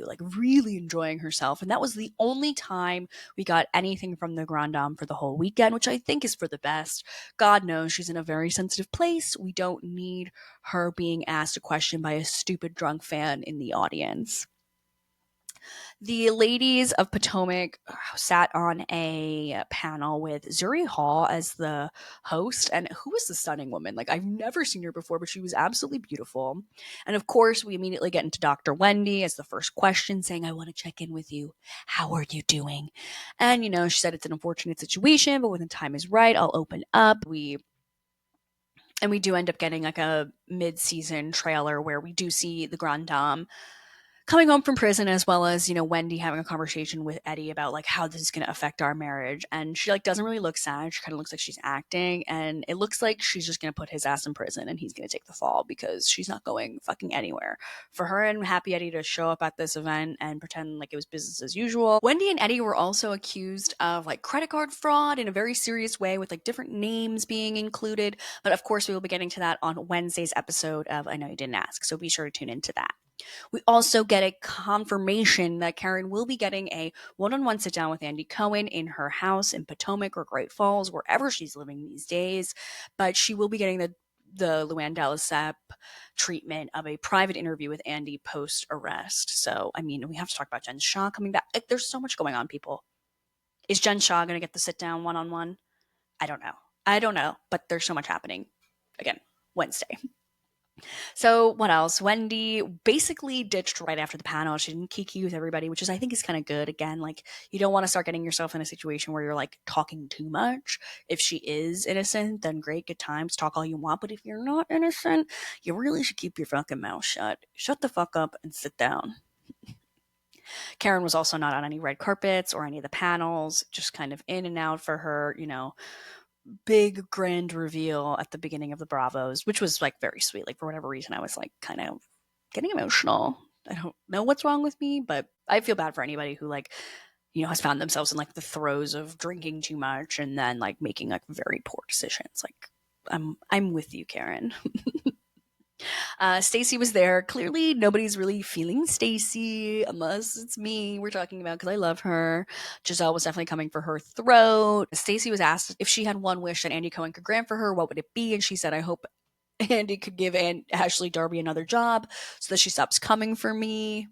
S1: like really enjoying herself. And that was the only time we got anything from the Grand Dame for the whole weekend, which I think is for the best. God knows she's in a very sensitive place. We don't need her being asked a question by a stupid drunk fan in the audience. The ladies of Potomac sat on a panel with Zuri Hall as the host. And who is the stunning woman? Like, I've never seen her before, but she was absolutely beautiful. And of course, we immediately get into Dr. Wendy as the first question, saying, "I want to check in with you. How are you doing?" And, she said it's an unfortunate situation, but when the time is right, I'll open up. We do end up getting like a mid-season trailer where we do see the Grand Dame coming home from prison, as well as Wendy having a conversation with Eddie about like how this is going to affect our marriage. And she like doesn't really look sad. She kind of looks like she's acting, and it looks like she's just going to put his ass in prison and he's going to take the fall because she's not going fucking anywhere. For her and Happy Eddie to show up at this event and pretend like it was business as usual. Wendy and Eddie were also accused of like credit card fraud in a very serious way, with like different names being included, but of course we will be getting to that on Wednesday's episode of I Know You Didn't Ask, so be sure to tune into that. We also get a confirmation that Karen will be getting a one-on-one sit down with Andy Cohen in her house in Potomac or Great Falls, wherever she's living these days. But she will be getting the Luann de Lesseps treatment of a private interview with Andy post arrest. So, I mean, we have to talk about Jen Shah coming back. Like, there's so much going on, people. Is Jen Shah going to get the sit down one-on-one? I don't know, but there's so much happening. Again, Wednesday. So what else? Wendy basically ditched right after the panel. She didn't kiki with everybody, which I think is kind of good. Again, like you don't want to start getting yourself in a situation where you're like talking too much. If she is innocent, then great, good times, talk all you want. But if you're not innocent, you really should keep your fucking mouth shut. Shut the fuck up and sit down. Karen was also not on any red carpets or any of the panels, just kind of in and out for her, big grand reveal at the beginning of the Bravos, which was like very sweet. Like for whatever reason, I was like kind of getting emotional. I don't know what's wrong with me, but I feel bad for anybody who like, has found themselves in like the throes of drinking too much and then like making like very poor decisions. Like I'm with you, Karen. Stacy was there. Clearly, nobody's really feeling Stacy unless it's me we're talking about because I love her. Giselle was definitely coming for her throat. Stacy was asked if she had one wish that Andy Cohen could grant for her, what would it be? And she said, "I hope Andy could give Ashley Darby another job so that she stops coming for me."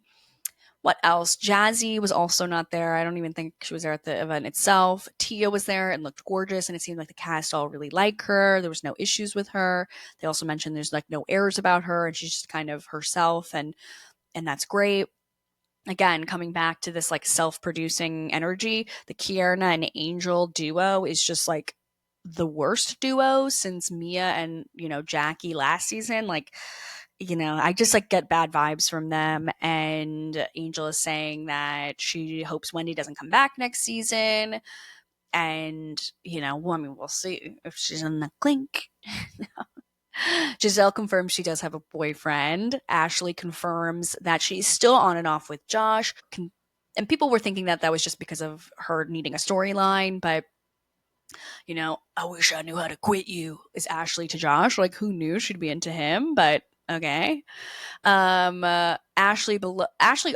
S1: What else? Jazzy was also not there. I don't even think she was there at the event itself. Tia was there and looked gorgeous, and it seemed like the cast all really like her. There was no issues with her. They also mentioned there's like no airs about her, and she's just kind of herself, and that's great. Again, coming back to this like self-producing energy, the Kierna and Angel duo is just like the worst duo since Mia and Jackie last season. Like, I just like get bad vibes from them. And Angel is saying that she hopes Wendy doesn't come back next season. And, well, I mean, we'll see if she's in the clink. Giselle confirms she does have a boyfriend. Ashley confirms that she's still on and off with Josh. And people were thinking that was just because of her needing a storyline, but I wish I knew how to quit you, is Ashley to Josh. Like, who knew she'd be into him? But okay. Ashley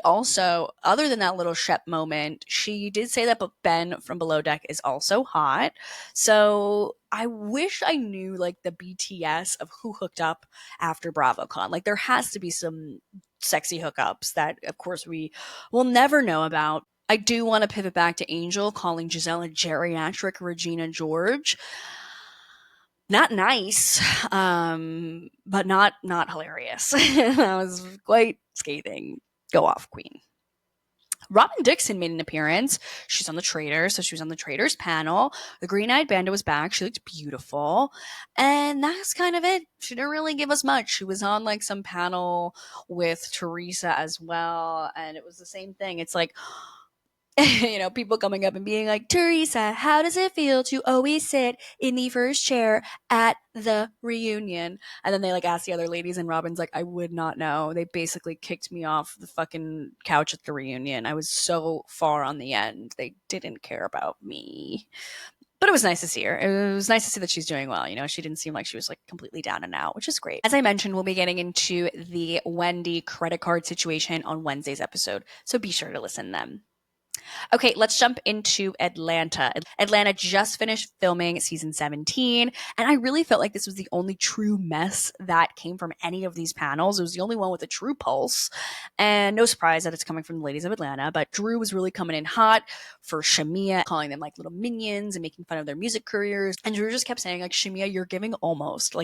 S1: also, other than that little Shep moment, she did say that Ben from Below Deck is also hot. So I wish I knew like the BTS of who hooked up after BravoCon. Like, there has to be some sexy hookups that, of course, we will never know about. I do want to pivot back to Angel calling Giselle a geriatric Regina George. Not nice, but not hilarious. That was quite scathing. Go off, Queen. Robin Dixon made an appearance. She's on the Traitors, so she was on the Traitors panel. The Green Eyed Bandit was back. She looked beautiful. And that's kind of it. She didn't really give us much. She was on like some panel with Teresa as well, and it was the same thing. It's like, people coming up and being like, Teresa, how does it feel to always sit in the first chair at the reunion? And then they like ask the other ladies, and Robin's like, I would not know. They basically kicked me off the fucking couch at the reunion. I was so far on the end. They didn't care about me. But it was nice to see her. It was nice to see that she's doing well. She didn't seem like she was like completely down and out, which is great. As I mentioned, we'll be getting into the Wendy credit card situation on Wednesday's episode, so be sure to listen then. Okay, let's jump into Atlanta. Atlanta just finished filming season 17, and I really felt like this was the only true mess that came from any of these panels. It was the only one with a true pulse, and no surprise that it's coming from the ladies of Atlanta, but Drew was really coming in hot for Shamia, calling them like little minions and making fun of their music careers, and Drew just kept saying like, Shamia, you're giving almost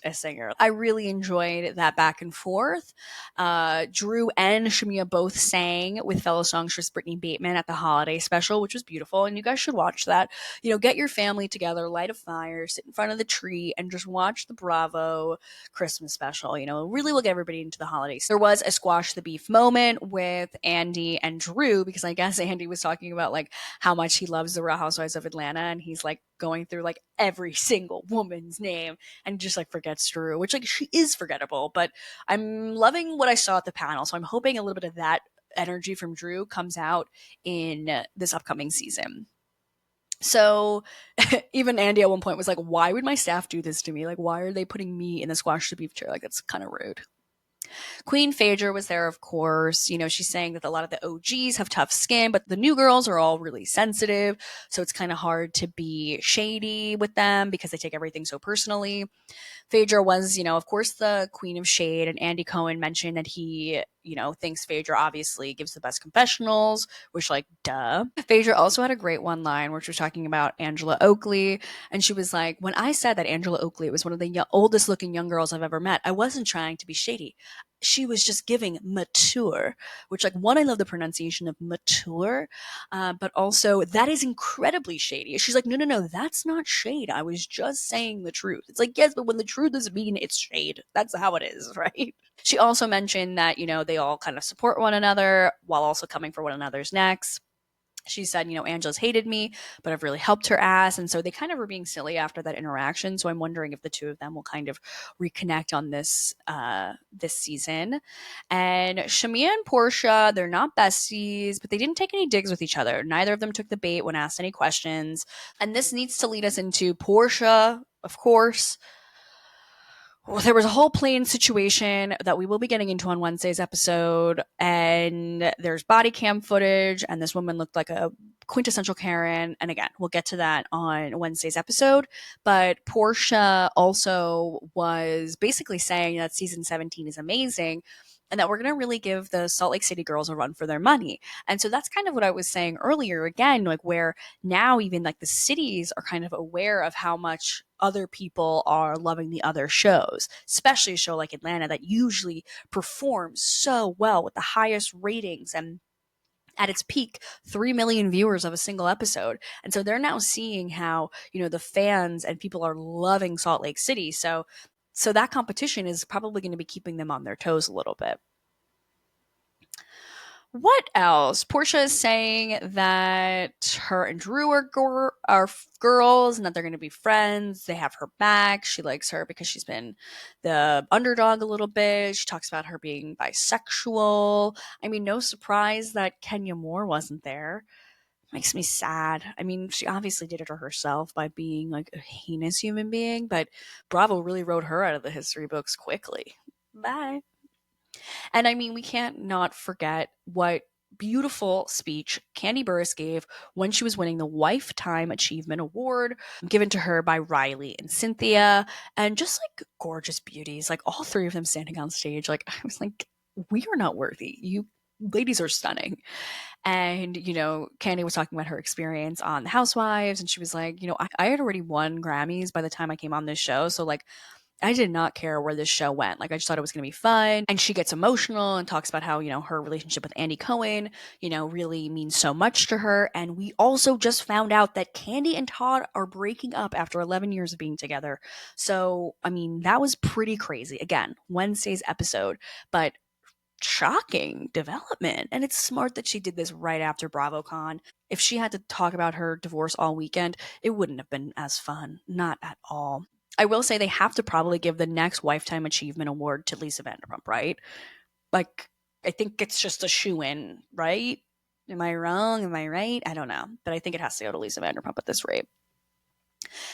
S1: a singer. I really enjoyed that back and forth. Drew and Shamia both sang with fellow songstress Brittany Bateman at the holiday special, which was beautiful, and you guys should watch that. Get your family together, light a fire, sit in front of the tree, and just watch the Bravo Christmas special. Really will get everybody into the holidays. There was a squash the beef moment with Andy and Drew, because I guess Andy was talking about like how much he loves the Real Housewives of Atlanta, and he's like going through like every single woman's name and just like forgets Drew, which like she is forgettable, but I'm loving what I saw at the panel, so I'm hoping a little bit of that energy from Drew comes out in this upcoming season. So even Andy at one point was like, why would my staff do this to me? Like, why are they putting me in the squash the beef chair? Like, that's kind of rude. Queen Phaedra was there, of course. She's saying that a lot of the OGs have tough skin, but the new girls are all really sensitive. So it's kind of hard to be shady with them because they take everything so personally. Phaedra was, of course, the queen of shade, and Andy Cohen mentioned that he, thinks Phaedra obviously gives the best confessionals, which, like, duh. Phaedra also had a great one line where she was talking about Angela Oakley, and she was like, when I said that Angela Oakley was one of the oldest looking young girls I've ever met, I wasn't trying to be shady. She was just giving mature, which, like, one, I love the pronunciation of mature, but also that is incredibly shady. She's like, no, that's not shade. I was just saying the truth. It's like, yes, but when the truth is mean, it's shade. That's how it is, right? She also mentioned that, they all kind of support one another while also coming for one another's necks. She said, Angela's hated me, but I've really helped her ass. And so they kind of were being silly after that interaction. So I'm wondering if the two of them will kind of reconnect on this season. And Shamia and Portia, they're not besties, but they didn't take any digs with each other. Neither of them took the bait when asked any questions. And this needs to lead us into Portia, of course. Well, there was a whole plane situation that we will be getting into on Wednesday's episode, and there's body cam footage, and this woman looked like a quintessential Karen. And again, we'll get to that on Wednesday's episode. But Portia also was basically saying that season 17 is amazing, and that we're going to really give the Salt Lake City girls a run for their money. And so that's kind of what I was saying earlier, again, like where now even like the cities are kind of aware of how much other people are loving the other shows, especially a show like Atlanta that usually performs so well with the highest ratings and at its peak 3 million viewers of a single episode. And so they're now seeing how, the fans and people are loving Salt Lake City. So that competition is probably going to be keeping them on their toes a little bit. What else? Portia is saying that her and Drew are girls and that they're going to be friends. They have her back. She likes her because she's been the underdog a little bit. She talks about her being bisexual. I mean, no surprise that Kenya Moore wasn't there. Makes me sad. I mean, she obviously did it to herself by being like a heinous human being, but Bravo really wrote her out of the history books quickly. Bye. And I mean, we can't not forget what beautiful speech Candy Burris gave when she was winning the Lifetime Achievement Award given to her by Riley and Cynthia, and just like gorgeous beauties, like all three of them standing on stage. Like, I was like, we are not worthy. You ladies are stunning. And, Candy was talking about her experience on The Housewives, and she was like, I had already won Grammys by the time I came on this show. So, like, I did not care where this show went. Like, I just thought it was going to be fun. And she gets emotional and talks about how, her relationship with Andy Cohen, really means so much to her. And we also just found out that Candy and Todd are breaking up after 11 years of being together. So, I mean, that was pretty crazy. Again, Wednesday's episode, but shocking development. And it's smart that she did this right after BravoCon. If she had to talk about her divorce all weekend, it wouldn't have been as fun. Not at all. I will say they have to probably give the next Lifetime Achievement Award to Lisa Vanderpump, right? Like, I think it's just a shoe in, right? Am I wrong? Am I right? I don't know. But I think it has to go to Lisa Vanderpump at this rate.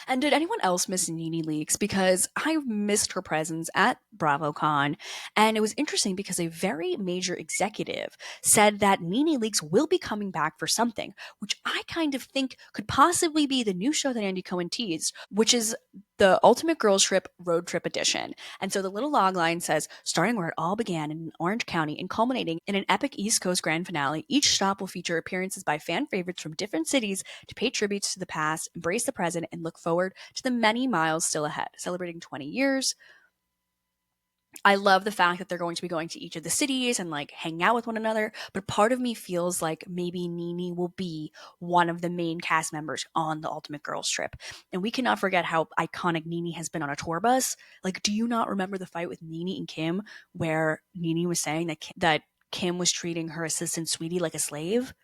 S1: And did anyone else miss Nene Leakes? Because I missed her presence at BravoCon. And it was interesting because a very major executive said that Nene Leakes will be coming back for something, which I kind of think could possibly be the new show that Andy Cohen teased, which is the Ultimate Girls Trip Road Trip Edition. And so the little logline says, starting where it all began in Orange County and culminating in an epic East Coast grand finale, each stop will feature appearances by fan favorites from different cities to pay tributes to the past, embrace the present, and look forward to the many miles still ahead. Celebrating 20 years, I love the fact that they're going to be going to each of the cities and like hang out with one another. But part of me feels like maybe Nene will be one of the main cast members on the Ultimate Girls Trip. And we cannot forget how iconic Nene has been on a tour bus. Like, do you not remember the fight with Nene and Kim where Nene was saying that Kim was treating her assistant Sweetie like a slave?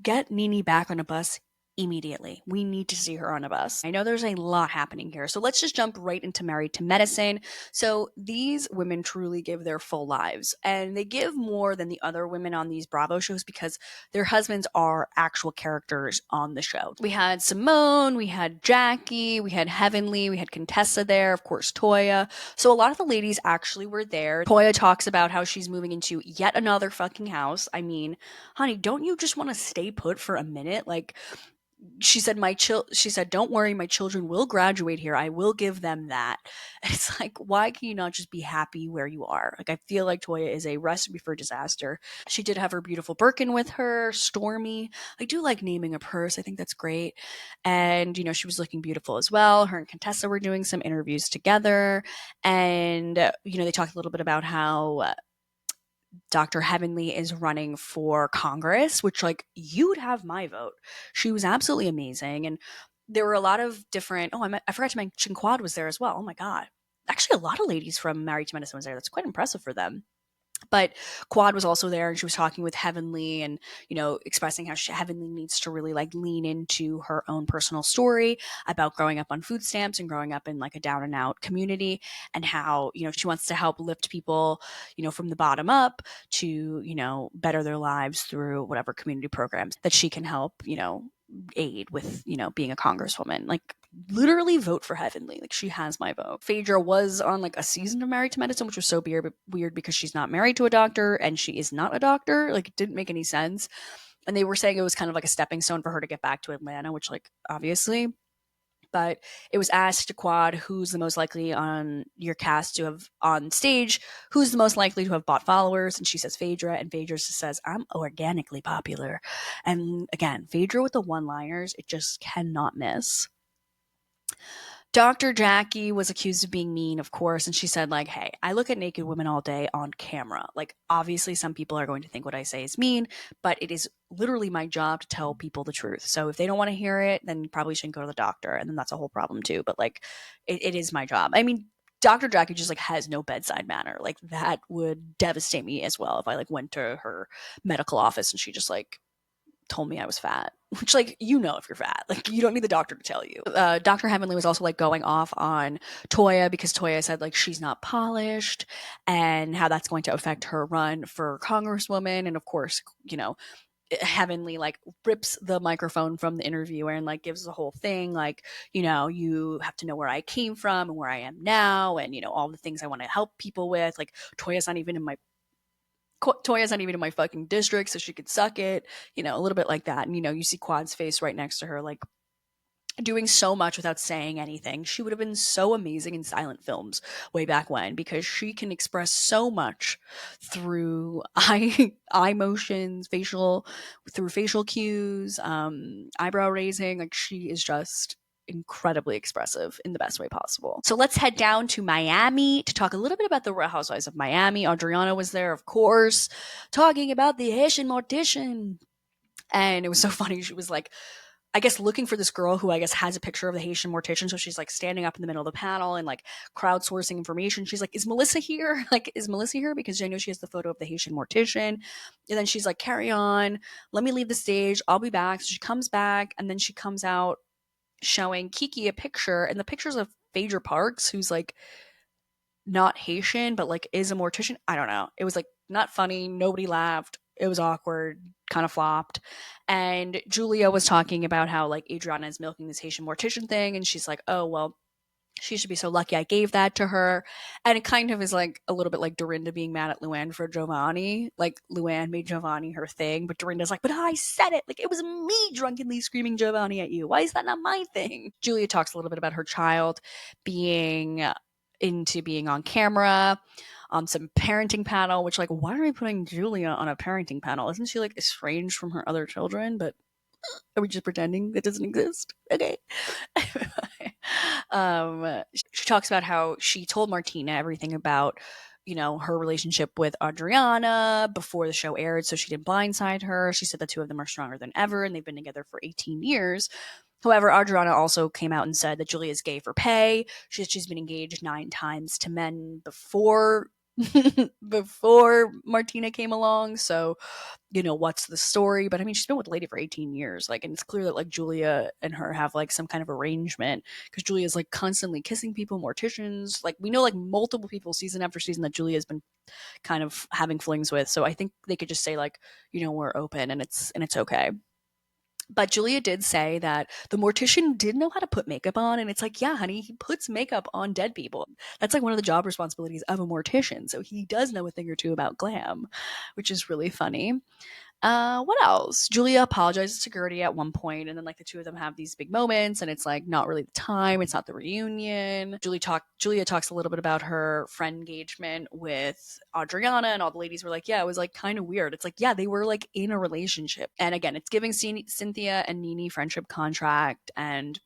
S1: Get Nene back on a bus immediately. We need to see her on a bus. I know there's a lot happening here. So let's just jump right into Married to Medicine. So these women truly give their full lives, and they give more than the other women on these Bravo shows because their husbands are actual characters on the show. We had Simone, we had Jackie, we had Heavenly, we had Contessa there, of course, Toya. So a lot of the ladies actually were there. Toya talks about how she's moving into yet another fucking house. I mean, honey, don't you just want to stay put for a minute? Like, she said, don't worry, my children will graduate here. I will give them that. It's like, why can you not just be happy where you are? Like, I feel like Toya is a recipe for disaster. She did have her beautiful Birkin with her, Stormy. I do like naming a purse. I think that's great. And, she was looking beautiful as well. Her and Contessa were doing some interviews together. And, they talked a little bit about how Dr. Heavenly is running for Congress, which, like, you would have my vote. She was absolutely amazing. And there were a lot of different, I forgot to mention Quad was there as well. Oh my God. Actually, a lot of ladies from Married to Medicine was there. That's quite impressive for them. But Quad was also there, and she was talking with Heavenly and, expressing how Heavenly needs to really like lean into her own personal story about growing up on food stamps and growing up in like a down and out community, and how, she wants to help lift people, from the bottom up to, better their lives through whatever community programs that she can help, aid with, being a congresswoman. Like, literally vote for Heavenly. Like, she has my vote. Phaedra was on like a season of Married to Medicine, which was so weird because she's not married to a doctor and she is not a doctor. Like, it didn't make any sense. And they were saying it was kind of like a stepping stone for her to get back to Atlanta, which, like, obviously. But it was asked to Quad, who's the most likely on your cast to have on stage, who's the most likely to have bought followers? And she says Phaedra, and Phaedra says, I'm organically popular. And again, Phaedra with the one-liners, it just cannot miss. Dr. Jackie was accused of being mean, of course, and she said, like, hey, I look at naked women all day on camera. Like, obviously, some people are going to think what I say is mean, but it is literally my job to tell people the truth. So if they don't want to hear it, then you probably shouldn't go to the doctor, and then that's a whole problem too. But, like, it is my job. I mean, Dr. Jackie just like has no bedside manner. Like that would devastate me as well if I like went to her medical office and she just like told me I was fat. Which like if you're fat, like you don't need the doctor to tell you. Dr. Heavenly was also like going off on Toya because Toya said like she's not polished and how that's going to affect her run for Congresswoman. And of course, Heavenly like rips the microphone from the interviewer and like gives the whole thing like, you have to know where I came from and where I am now and all the things I want to help people with. Like Toya's not even in my fucking district, so she could suck it, a little bit like that. And you see Quad's face right next to her, like doing so much without saying anything. She would have been so amazing in silent films way back when because she can express so much through eye motions, through facial cues, eyebrow raising. Like she is just incredibly expressive in the best way possible. So let's head down to Miami to talk a little bit about the Real Housewives of Miami. Adriana was there, of course, talking about the Haitian mortician. And it was so funny. She was like, I guess looking for this girl who I guess has a picture of the Haitian mortician. So she's like standing up in the middle of the panel and like crowdsourcing information. She's like, is Melissa here? Like, is Melissa here? Because I know she has the photo of the Haitian mortician. And then she's like, carry on. Let me leave the stage. I'll be back. So she comes back and then she comes out showing Kiki a picture. And the picture's of Phaedra Parks, who's like not Haitian, but like is a mortician. I don't know. It was like not funny. Nobody laughed. It was awkward, kind of flopped. And Julia was talking about how like Adriana is milking this Haitian mortician thing. And she's like, oh, well, she should be so lucky I gave that to her. And it kind of is like a little bit like Dorinda being mad at Luann for Giovanni. Like Luann made Giovanni her thing, but Dorinda's like, but I said it. Like it was me drunkenly screaming Giovanni at you. Why is that not my thing? Julia talks a little bit about her child being into being on camera on some parenting panel, which like, why are we putting Julia on a parenting panel? Isn't she like estranged from her other children? But are we just pretending it doesn't exist? Okay. She talks about how she told Martina everything about, her relationship with Adriana before the show aired, so she didn't blindside her. She said the two of them are stronger than ever, and they've been together for 18 years. However, Adriana also came out and said that Julia is gay for pay. She's been engaged 9 times to men before before Martina came along. So, what's the story? But I mean, she's been with the lady for 18 years. Like, and it's clear that like Julia and her have like some kind of arrangement because Julia's like constantly kissing people, morticians. Like, we know like multiple people season after season that Julia's been kind of having flings with. So I think they could just say like, we're open and it's okay. But Julia did say that the mortician did know how to put makeup on, and it's like, yeah, honey, he puts makeup on dead people. That's like one of the job responsibilities of a mortician. So he does know a thing or two about glam, which is really funny. What else? Julia apologizes to Gertie at one point, and then like the two of them have these big moments, and it's like not really the time. It's not the reunion. Julia talks a little bit about her friend engagement with Adriana, and all the ladies were like, yeah, it was like kind of weird. It's like, yeah, they were like in a relationship, and again, it's giving Cynthia and Nene friendship contract, and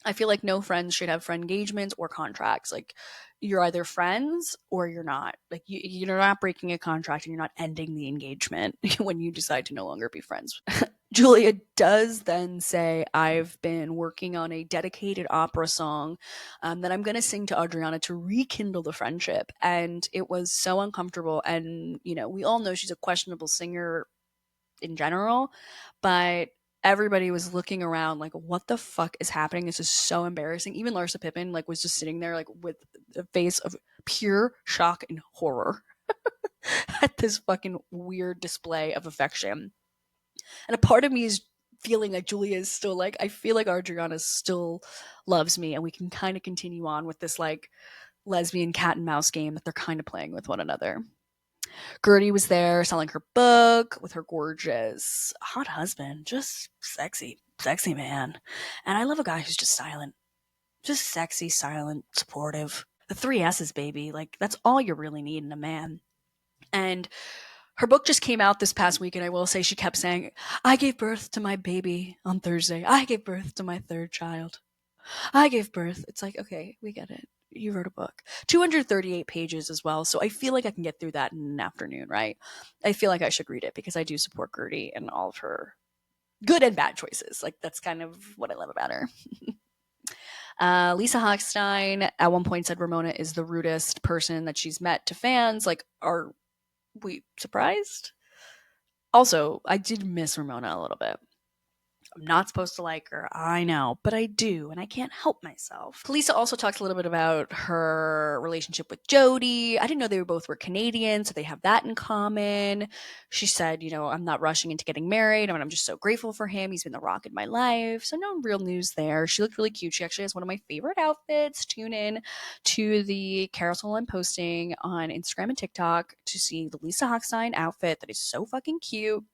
S1: I feel like no friends should have friend engagements or contracts. Like you're either friends or you're not. Like you're not breaking a contract and you're not ending the engagement when you decide to no longer be friends. Julia does then say, I've been working on a dedicated opera song that I'm going to sing to Adriana to rekindle the friendship. And it was so uncomfortable. And, we all know she's a questionable singer in general, but everybody was looking around like, what the fuck is happening? This is so embarrassing. Even Larsa Pippen like was just sitting there like with a face of pure shock and horror at this fucking weird display of affection. And a part of me is feeling like Julia is still like, I feel like Adriana still loves me and we can kind of continue on with this like lesbian cat and mouse game that they're kind of playing with one another. Gertie was there selling her book with her gorgeous hot husband, just sexy, sexy man. And I love a guy who's just silent, just sexy, silent, supportive. The 3 S's, baby. Like, that's all you really need in a man. And her book just came out this past week, and I will say she kept saying, I gave birth to my baby on Thursday. I gave birth to my 3rd child. I gave birth. It's like, okay, we get it. You wrote a book. 238 pages as well. So I feel like I can get through that in an afternoon, right? I feel like I should read it because I do support Gertie and all of her good and bad choices. Like, that's kind of what I love about her. Lisa Hochstein at one point said Ramona is the rudest person that she's met to fans. Like, are we surprised? Also, I did miss Ramona a little bit. I'm not supposed to like her. I know, but I do, and I can't help myself. Lisa also talks a little bit about her relationship with Jody. I didn't know they both were Canadian, so they have that in common. She said, I'm not rushing into getting married. I'm just so grateful for him. He's been the rock in my life. So no real news there. She looked really cute. She actually has one of my favorite outfits. Tune in to the carousel I'm posting on Instagram and TikTok to see the Lisa Hochstein outfit that is so fucking cute.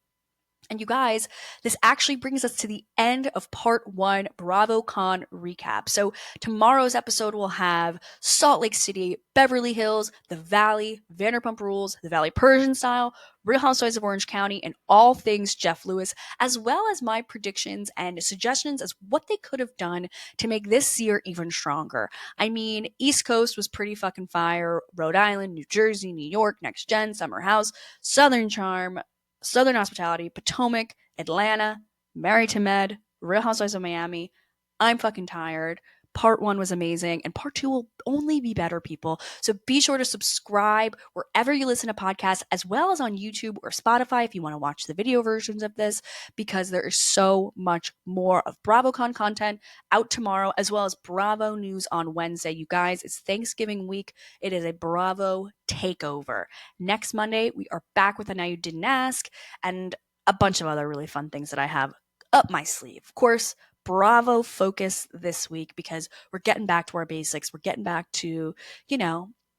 S1: And you guys, this actually brings us to the end of part 1 BravoCon recap. So tomorrow's episode will have Salt Lake City, Beverly Hills, the Valley, Vanderpump Rules, the Valley Persian Style, Real Housewives of Orange County, and all things Jeff Lewis, as well as my predictions and suggestions as what they could have done to make this year even stronger. I mean, East Coast was pretty fucking fire. Rhode Island, New Jersey, New York, Next Gen, Summer House, Southern Charm, Southern Hospitality, Potomac, Atlanta, Married to Med, Real Housewives of Miami. I'm fucking tired. Part 1 was amazing, and part 2 will only be better, people. So be sure to subscribe wherever you listen to podcasts, as well as on YouTube or Spotify if you want to watch the video versions of this, because there is so much more of BravoCon content out tomorrow, as well as Bravo news on Wednesday. You guys, it's Thanksgiving week. It is a Bravo takeover. Next Monday, we are back with a Now You Didn't Ask and a bunch of other really fun things that I have up my sleeve. Of course, Bravo focus this week because we're getting back to our basics. We're getting back to,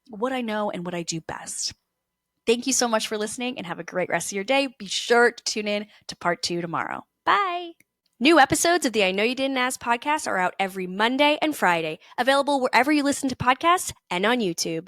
S1: what I know and what I do best. Thank you so much for listening and have a great rest of your day. Be sure to tune in to part 2 tomorrow. Bye. New episodes of the I Know You Didn't Ask podcast are out every Monday and Friday, available wherever you listen to podcasts and on YouTube.